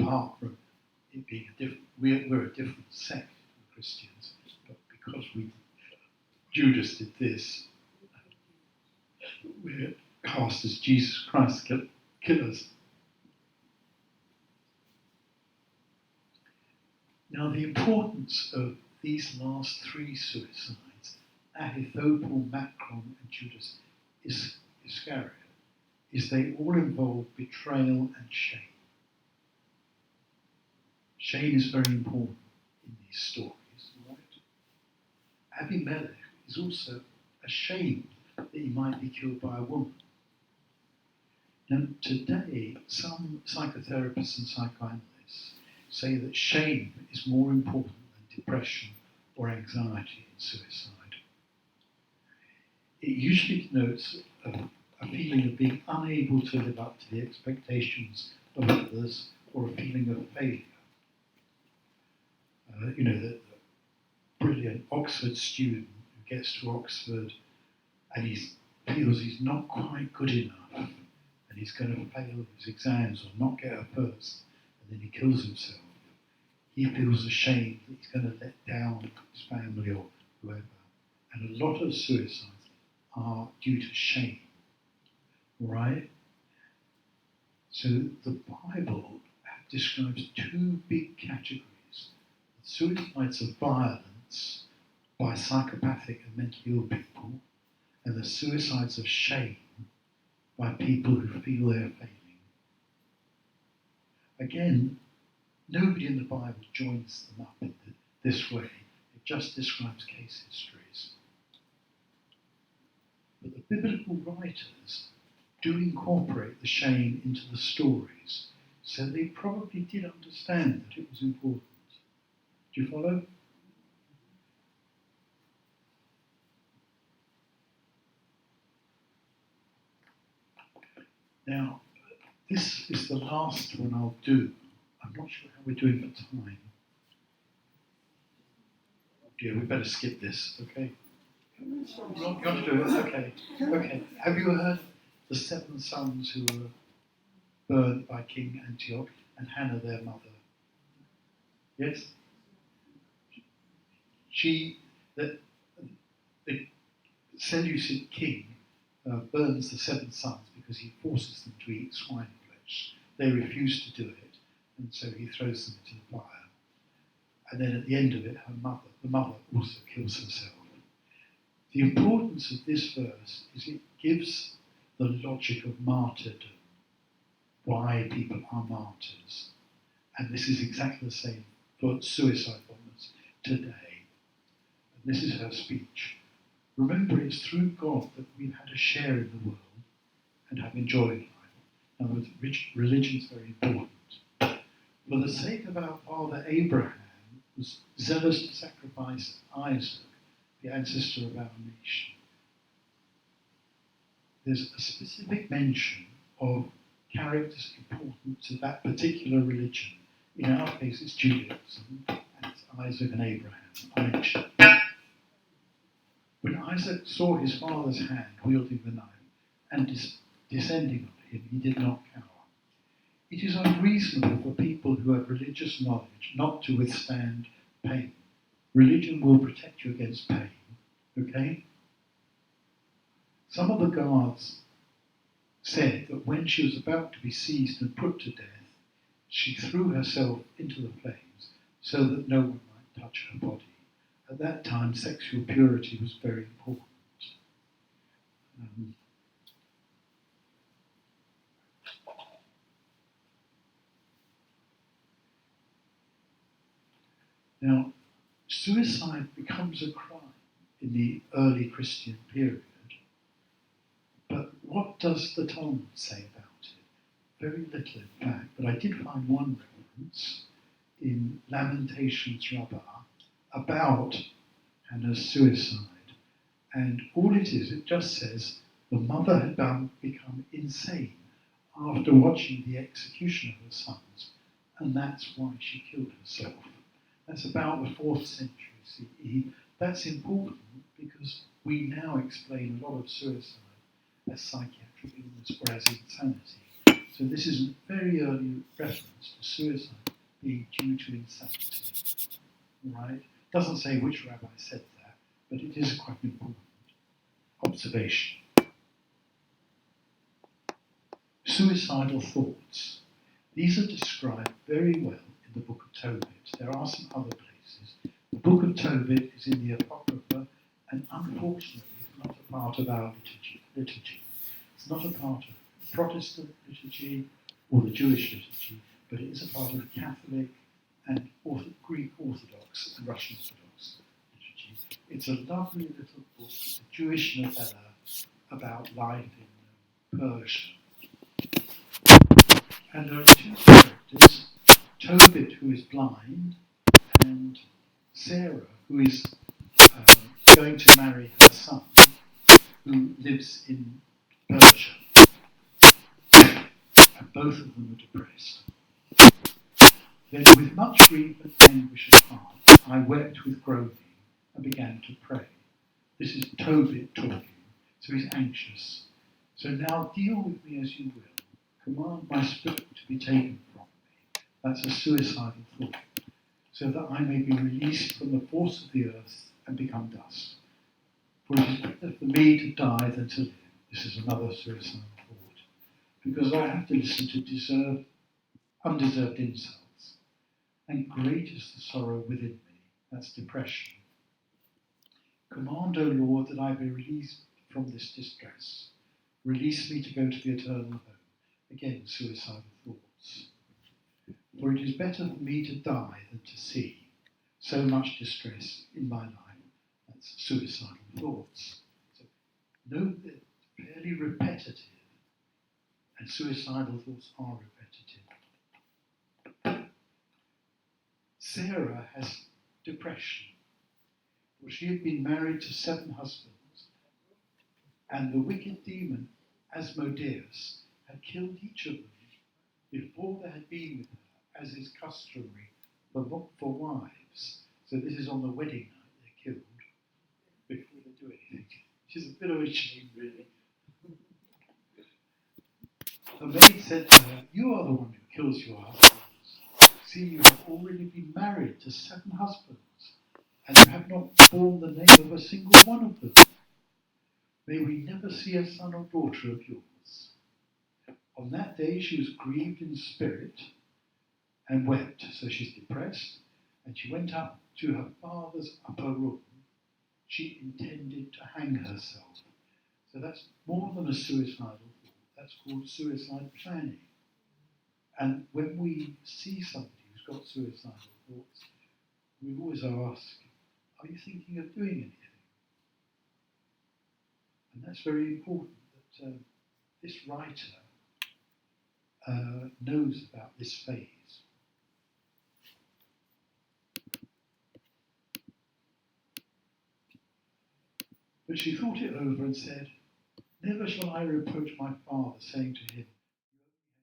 apart from it being a different. We're a different sect from Christians, but because Judas did this, we're cast as Jesus Christ killers. Now, the importance of these last three suicides, Ahithophel, Macron, and Judas Iscariot, is they all involve betrayal and shame. Shame is very important in these stories, right? Abimelech is also ashamed that he might be killed by a woman. Now, today, some psychotherapists and psychoanalysts say that shame is more important than depression or anxiety in suicide. It usually denotes a feeling of being unable to live up to the expectations of others or a feeling of failure. The brilliant Oxford student who gets to Oxford and he feels he's not quite good enough and he's going to fail his exams or not get a first, and then he kills himself. He feels ashamed that he's going to let down his family or whoever. And a lot of suicides are due to shame, right? So the Bible describes two big categories. Suicides of violence by psychopathic and mentally ill people, and the suicides of shame by people who feel they're failing. Again, nobody in the Bible joins them up in this way. It just describes case histories. But the biblical writers do incorporate the shame into the stories, so they probably did understand that it was important. Do you follow? Now, this is the last one I'll do. I'm not sure how we're doing for time. Yeah, we better skip this, okay? You want to do it? Okay. Okay. Have you heard the 7 sons who were burned by King Antioch and Hannah, their mother? Yes? The Seleucid king burns the 7 sons because he forces them to eat swine flesh. They refuse to do it, and so he throws them into the fire. And then at the end of it, the mother also kills herself. The importance of this verse is it gives the logic of martyrdom, why people are martyrs. And this is exactly the same for suicide bombers today. And this is her speech. Remember, it's through God that we've had a share in the world and have enjoyed life. And religion is very important. For the sake of our father Abraham, was zealous to sacrifice Isaac, the ancestor of our nation. there's a specific mention of characters important to that particular religion. In our case, it's Judaism, and it's Isaac and Abraham are mentioned. When Isaac saw his father's hand wielding the knife and descending on him, he did not cower. It is unreasonable for people who have religious knowledge not to withstand pain. Religion will protect you against pain, okay? Some of the guards said that when she was about to be seized and put to death, she threw herself into the flames so that no one might touch her body. At that time, sexual purity was very important. Now, suicide becomes a crime in the early Christian period, but what does the Talmud say about it? Very little, in fact, but I did find one reference in Lamentations Rabbah about Hannah's suicide, and all it is, it just says the mother had become insane after watching the execution of her sons, and that's why she killed herself. That's about the 4th century CE. That's important because we now explain a lot of suicide as psychiatric illness or as insanity. So this is a very early reference to suicide being due to insanity. Right? Doesn't say which rabbi said that, but it is quite an important observation. Suicidal thoughts. These are described very well in the book of Tobit. There are some other places. The book of Tobit is in the Apocrypha, and unfortunately it's not a part of our liturgy. It's not a part of the Protestant liturgy or the Jewish liturgy, but it is a part of the Catholic and Greek Orthodox and Russian Orthodox liturgy. It's a lovely little book, it's a Jewish novella about life in Persia. And there are 2 characters, Tobit, who is blind, and Sarah, who is going to marry her son, who lives in Persia. And both of them are depressed. Then, with much grief and anguish of heart, I wept with groaning and began to pray. This is Tobit talking, so he's anxious. So now deal with me as you will. Command my spirit to be taken from me. That's a suicidal thought. So that I may be released from the force of the earth and become dust. For it is better for me to die than to live. This is another suicidal thought. Because I have to listen to undeserved insults. And great is the sorrow within me. That's depression. Command, O Lord, that I be released from this distress. Release me to go to the eternal home. Again, suicidal thoughts. For it is better for me to die than to see so much distress in my life. That's suicidal thoughts. So note that it's fairly repetitive, and suicidal thoughts are repetitive. Sarah has depression. For she had been married to 7 husbands, and the wicked demon Asmodeus had killed each of them before they had been with her, as is customary for wives. So this is on the wedding night they're killed before they do anything. Which is a bit of a shame, really. The maid said to her, "You are the one who kills your husbands. See, you have already been married to 7 husbands, and you have not borne the name of a single one of them. May we never see a son or daughter of yours." On that day she was grieved in spirit and wept, so she's depressed, and she went up to her father's upper room. She intended to hang herself. So that's more than a suicidal thought, that's called suicide planning. And when we see somebody who's got suicidal thoughts, we always ask, are you thinking of doing anything? And that's very important that this writer knows about this phase. But she thought it over and said, Never shall I reproach my father, saying to him,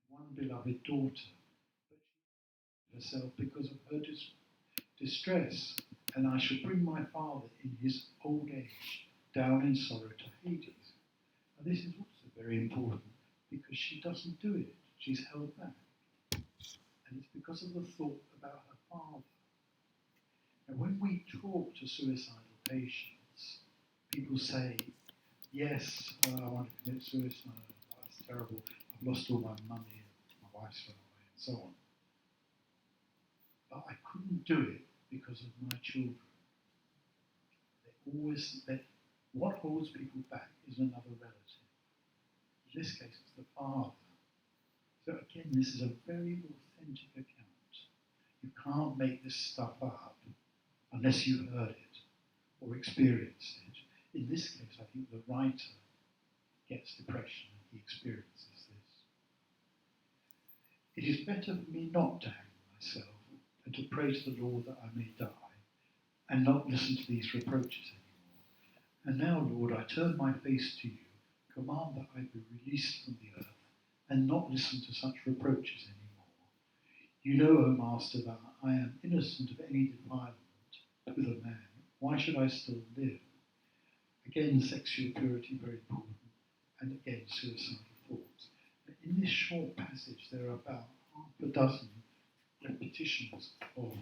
you only had one beloved daughter, but she herself because of her distress, and I shall bring my father in his old age down in sorrow to Hades. Now this is also very important because she doesn't do it. She's held back. And it's because of the thought about her father. And when we talk to suicidal patients, people say, yes, I want to commit suicide, oh, it's terrible, I've lost all my money, my wife's run away, and so on. But I couldn't do it because of my children. What holds people back is another relative. In this case, it's the father. So again, this is a very authentic account. You can't make this stuff up unless you've heard it or experienced it. In this case, I think the writer gets depression and he experiences this. It is better for me not to hang myself and to pray to the Lord that I may die and not listen to these reproaches anymore. And now, Lord, I turn my face to you, command that I be released from the earth and not listen to such reproaches anymore. You know, O Master, that I am innocent of any defilement with a man. Why should I still live? Again, sexual purity, very important, and again, suicidal thoughts. But in this short passage, there are about half a dozen repetitions of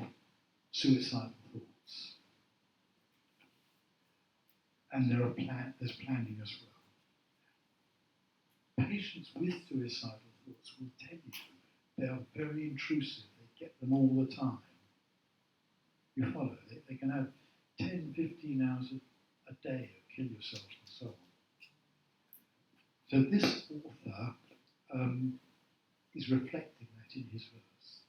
suicidal thoughts. And there's planning as well. Patients with suicidal thoughts will tell you they are very intrusive. They get them all the time. You follow? They can have 10, 15 hours a day of kill yourself and so on. So this author is reflecting that in his verse.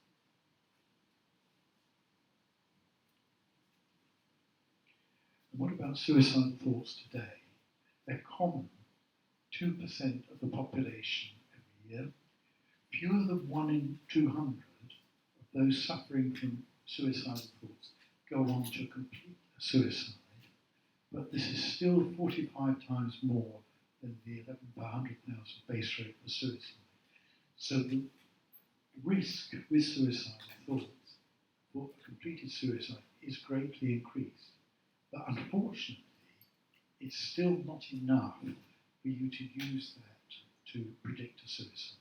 And what about suicidal thoughts today? They're common. 2% of the population every year. Fewer than 1 in 200 of those suffering from suicidal thoughts go on to complete suicide. But this is still 45 times more than the 11 per 100,000 base rate for suicide. So the risk with suicidal thoughts for completed suicide is greatly increased. But unfortunately, it's still not enough for you to use that to predict a suicide.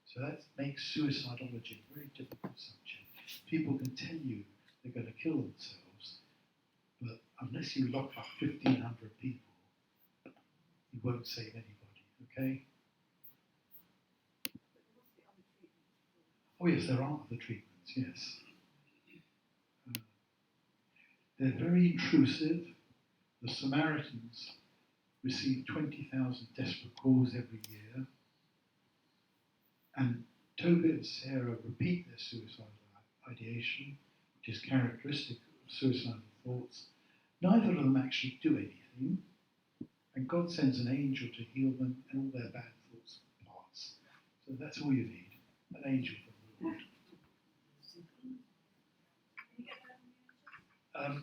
So that makes suicidology a very difficult subject. People can tell you they're going to kill themselves, but unless you lock up 1,500 people, you won't save anybody, okay? Oh yes, there are other treatments, yes. They're very intrusive. The Samaritans receive 20,000 desperate calls every year. And Toby and Sarah repeat their suicidal ideation, which is characteristic of suicidal thoughts. Neither of them actually do anything, and God sends an angel to heal them, and all their bad thoughts pass. So that's all you need, an angel from the Lord.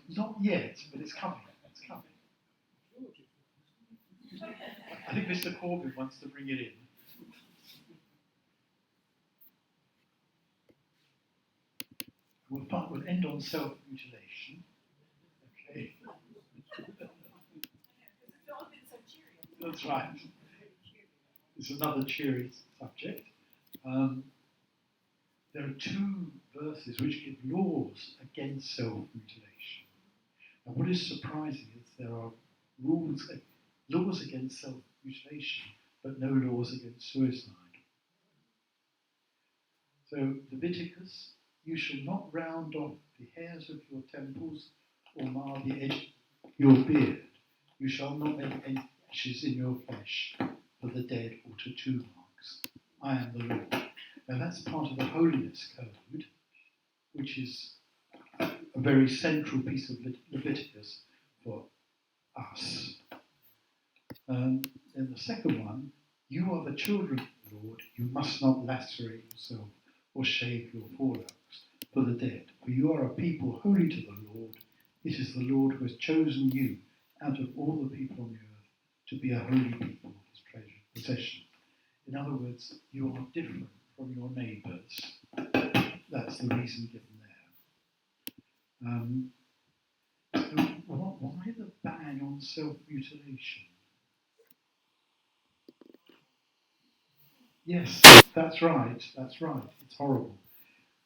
Not yet, but it's coming. It's coming. I think Mr. Corbyn wants to bring it in. We'll end on self-mutilation. Okay. That's right. It's another cheery subject. There are 2 verses which give laws against self-mutilation. And what is surprising is there are laws against self-mutilation, but no laws against suicide. So Leviticus, you shall not round off the hairs of your temples or mar the edge of your beard. You shall not make any ashes in your flesh for the dead or tattoo marks. I am the Lord. Now that's part of the holiness code, which is a very central piece of Leviticus for us. And the second one, you are the children of the Lord. You must not lacerate yourself or shave your forelocks for the dead. For you are a people holy to the Lord. It is the Lord who has chosen you out of all the people on the earth to be a holy people, his treasured possession. In other words, you are different from your neighbours. That's the reason given there. So why the ban on self-mutilation? Yes, that's right. It's horrible.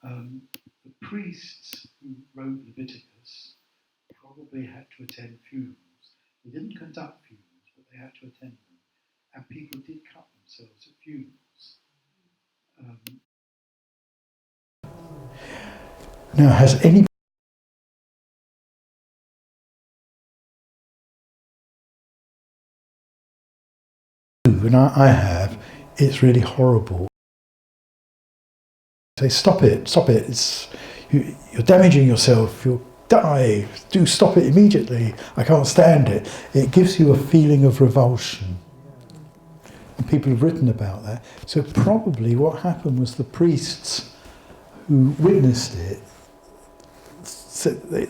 The priests who wrote Leviticus probably had to attend funerals. They didn't conduct funerals, but they had to attend them. And people did cut themselves at funerals. Now, has any and I have, it's really horrible. Say, stop it, you're damaging yourself, you'll die, do stop it immediately, I can't stand it. It gives you a feeling of revulsion. And people have written about that. So probably what happened was the priests who witnessed it,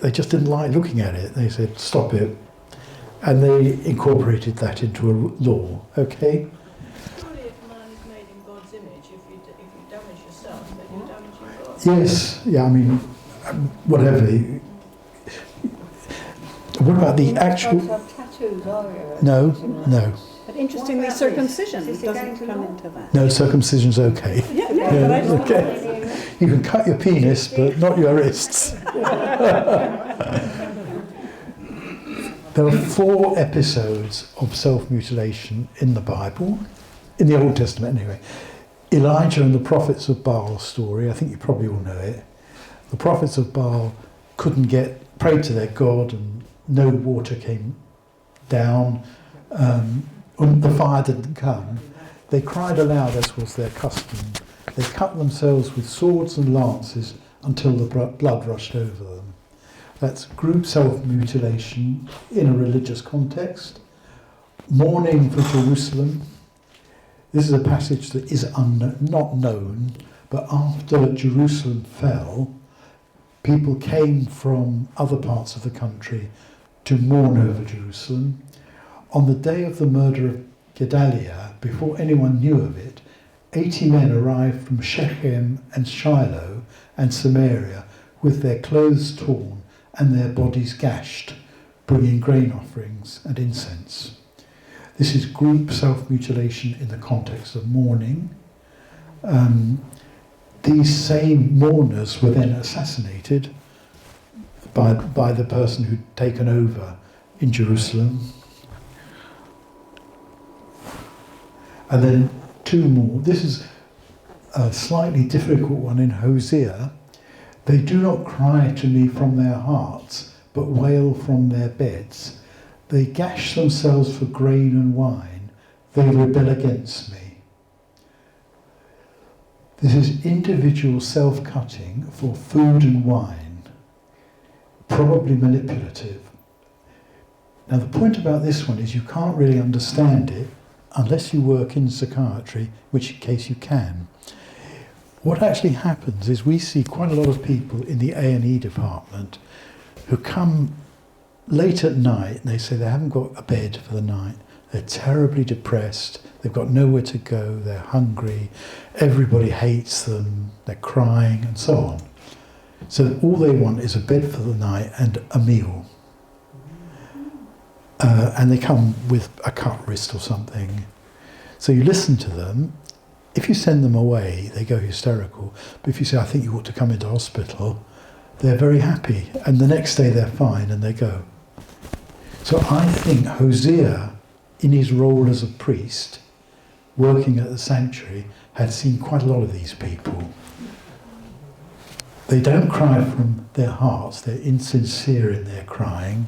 they just didn't like looking at it. They said, stop it. And they incorporated that into a law, okay? Surely if man is made in God's image, if you damage yourself, then you're damaging God. Yes, yeah, I mean, whatever. What about the actual... Have tattoos, are you? No. But Interestingly, what about circumcision this? doesn't come into that. No, circumcision's okay. Yeah, Yeah, but I just okay. You can cut your penis, but not your wrists. There are 4 episodes of self-mutilation in the Bible, in the Old Testament anyway. Elijah and the prophets of Baal story, I think you probably all know it. The prophets of Baal prayed to their God, and no water came down, and the fire didn't come. They cried aloud, as was their custom. They cut themselves with swords and lances until the blood rushed over them. That's group self-mutilation in a religious context. Mourning for Jerusalem. This is a passage that is not known, but after Jerusalem fell, people came from other parts of the country to mourn over Jerusalem. On the day of the murder of Gedaliah, before anyone knew of it, 80 men arrived from Shechem and Shiloh and Samaria with their clothes torn and their bodies gashed, bringing grain offerings and incense. This is group self-mutilation in the context of mourning. These same mourners were then assassinated by the person who'd taken over in Jerusalem. And then 2 more. This is a slightly difficult one in Hosea. They do not cry to me from their hearts, but wail from their beds. They gash themselves for grain and wine. They rebel against me. This is individual self-cutting for food and wine, probably manipulative. Now the point about this one is you can't really understand it unless you work in psychiatry, which case you can. What actually happens is we see quite a lot of people in the A&E department who come late at night and they say they haven't got a bed for the night. They're terribly depressed, they've got nowhere to go, they're hungry, everybody hates them, they're crying and so on. So all they want is a bed for the night and a meal. And they come with a cut wrist or something. So you listen to them. If you send them away, they go hysterical. But if you say, I think you ought to come into hospital, they're very happy. And the next day they're fine and they go. So I think Hosea, in his role as a priest, working at the sanctuary, had seen quite a lot of these people. They don't cry from their hearts. They're insincere in their crying.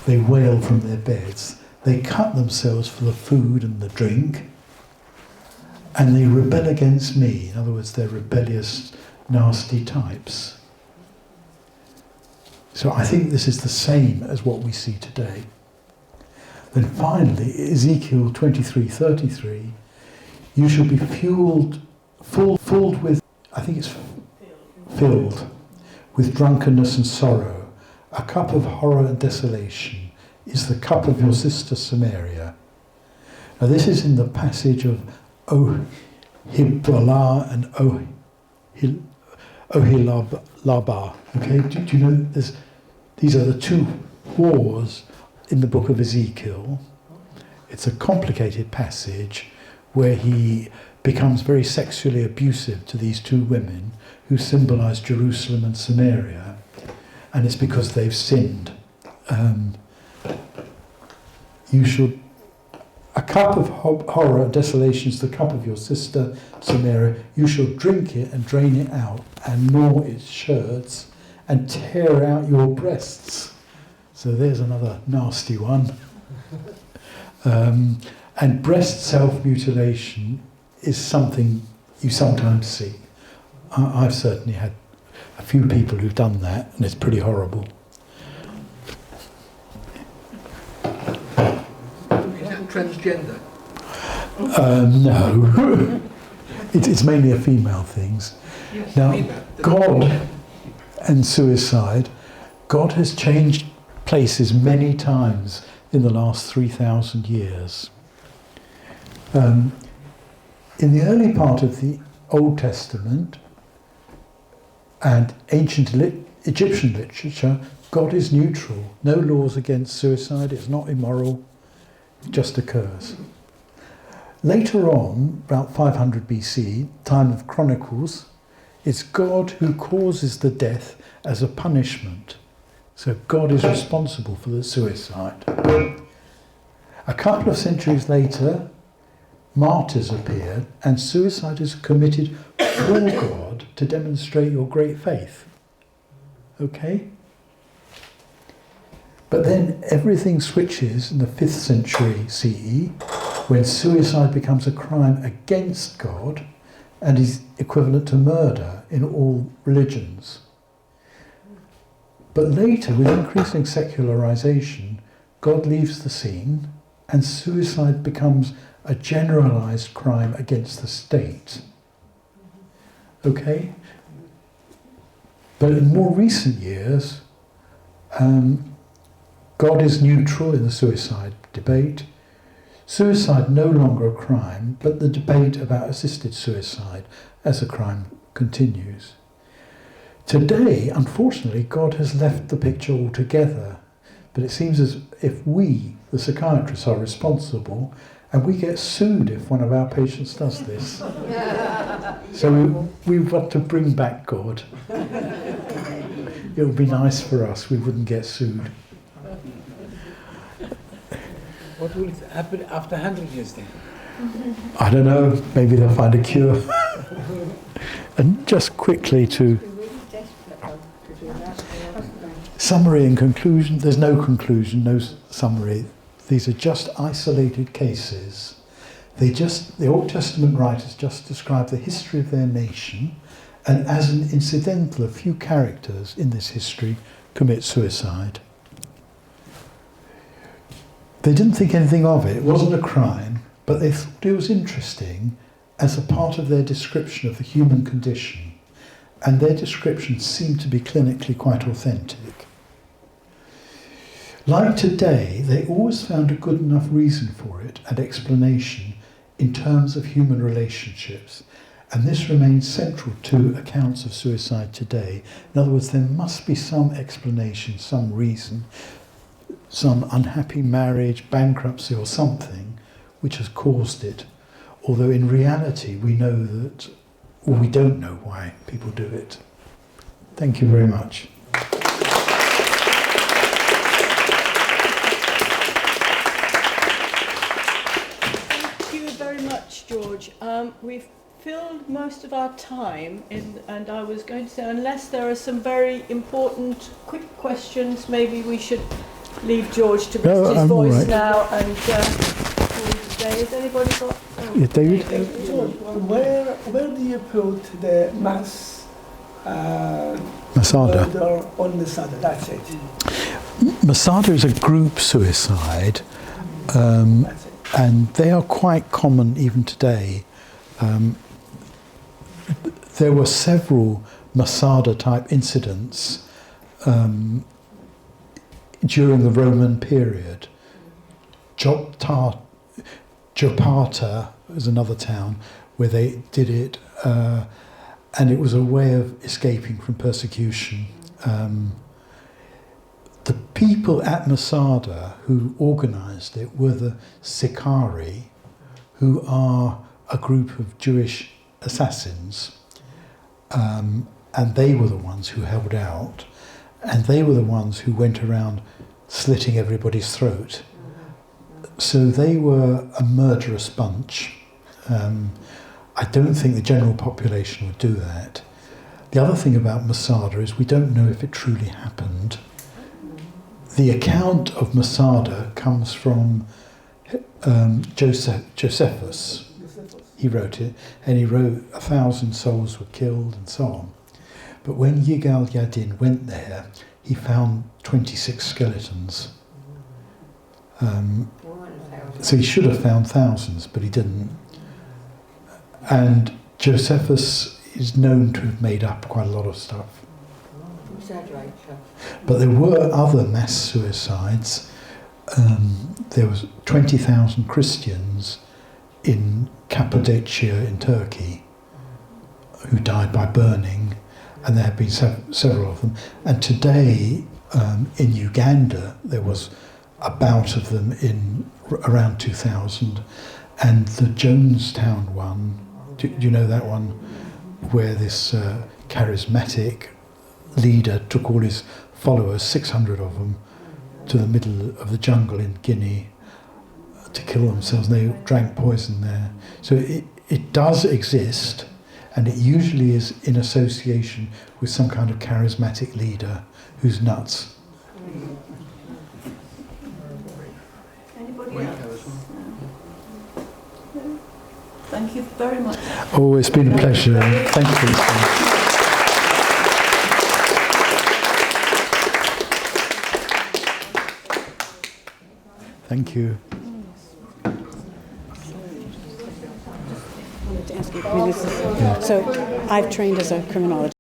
They wail from their beds. They cut themselves for the food and the drink. And they rebel against me. In other words, they're rebellious, nasty types. So I think this is the same as what we see today. Then finally, Ezekiel 23:33, you shall be filled with, I think it's filled with drunkenness and sorrow, a cup of horror and desolation. is the cup of your sister Samaria. Now this is in the passage of Ohiblah and Ohilabah. Okay, do you know these are the two wars in the book of Ezekiel. It's a complicated passage where he becomes very sexually abusive to these two women who symbolize Jerusalem and Samaria, and it's because they've sinned. You should, a cup of horror and desolation is the cup of your sister Samaria. You shall drink it and drain it out, and gnaw its sherds, and tear out your breasts. So there's another nasty one. And breast self-mutilation is something you sometimes see. I've certainly had a few people who've done that, and it's pretty horrible. Is that transgender? No. It's mainly a female things. Yes, Now, female. God and suicide, God has changed places many times in the last 3,000 years. In the early part of the Old Testament and ancient Egyptian literature, God is neutral. No laws against suicide, it's not immoral, it just occurs. Later on, about 500 BC, time of Chronicles, it's God who causes the death as a punishment. So God is responsible for the suicide. A couple of centuries later, martyrs appeared, and suicide is committed for God to demonstrate your great faith. Okay? But then everything switches in the 5th century CE, when suicide becomes a crime against God and is equivalent to murder in all religions. But later, with increasing secularization, God leaves the scene and suicide becomes a generalized crime against the state. Okay? But in more recent years, God is neutral in the suicide debate. Suicide no longer a crime, but the debate about assisted suicide as a crime continues. Today, unfortunately, God has left the picture altogether, but it seems as if we, the psychiatrists, are responsible, and we get sued if one of our patients does this. So we want to bring back God. It would be nice for us, we wouldn't get sued. What will happen after 100 years then? I don't know, maybe they'll find a cure. And just quickly to summary and conclusion, there's no conclusion, no summary. These are just isolated cases. The Old Testament writers just describe the history of their nation, and as an incidental, a few characters in this history commit suicide. They didn't think anything of it. It wasn't a crime, but they thought it was interesting as a part of their description of the human condition, and their description seemed to be clinically quite authentic. Like today, they always found a good enough reason for it and explanation in terms of human relationships, and this remains central to accounts of suicide today. In other words, there must be some explanation, some reason, some unhappy marriage, bankruptcy or something which has caused it. Although in reality we know that, or we don't know why people do it. Thank you very much. Thank you very much, George. We've filled most of our time in, and I was going to say, unless there are some very important quick questions, maybe we should leave George to rest his voice right now and call it a day. Has anybody got? Yeah, David? George, where do you put the Masada. murder on Masada? That's it. Masada is a group suicide, That's it. and they are quite common even today. There were several Masada type incidents during the Roman period. Jopata is another town where they did it, and it was a way of escaping from persecution. The people at Masada who organised it were the Sicarii, who are a group of Jewish assassins, and they were the ones who held out, and they were the ones who went around slitting everybody's throat. So they were a murderous bunch. I don't think the general population would do that. The other thing about Masada is we don't know if it truly happened. The account of Masada comes from Josephus. He wrote it, and he wrote 1,000 souls were killed and so on. But when Yigal Yadin went there, he found 26 skeletons. So he should have found thousands, but he didn't. And Josephus is known to have made up quite a lot of stuff. But there were other mass suicides. There was 20,000 Christians in Cappadocia in Turkey who died by burning, and there have been several of them. And today in Uganda there was a bout of them in around 2000, and the Jonestown one, do you know that one, where this charismatic leader took all his followers, 600 of them, to the middle of the jungle in Guinea to kill themselves, and they drank poison there. So it does exist, and it usually is in association with some kind of charismatic leader who's nuts. Anybody else? No? Thank you very much. Oh, it's been a pleasure. Thank you. Thank you. To ask you, so I've trained as a criminologist.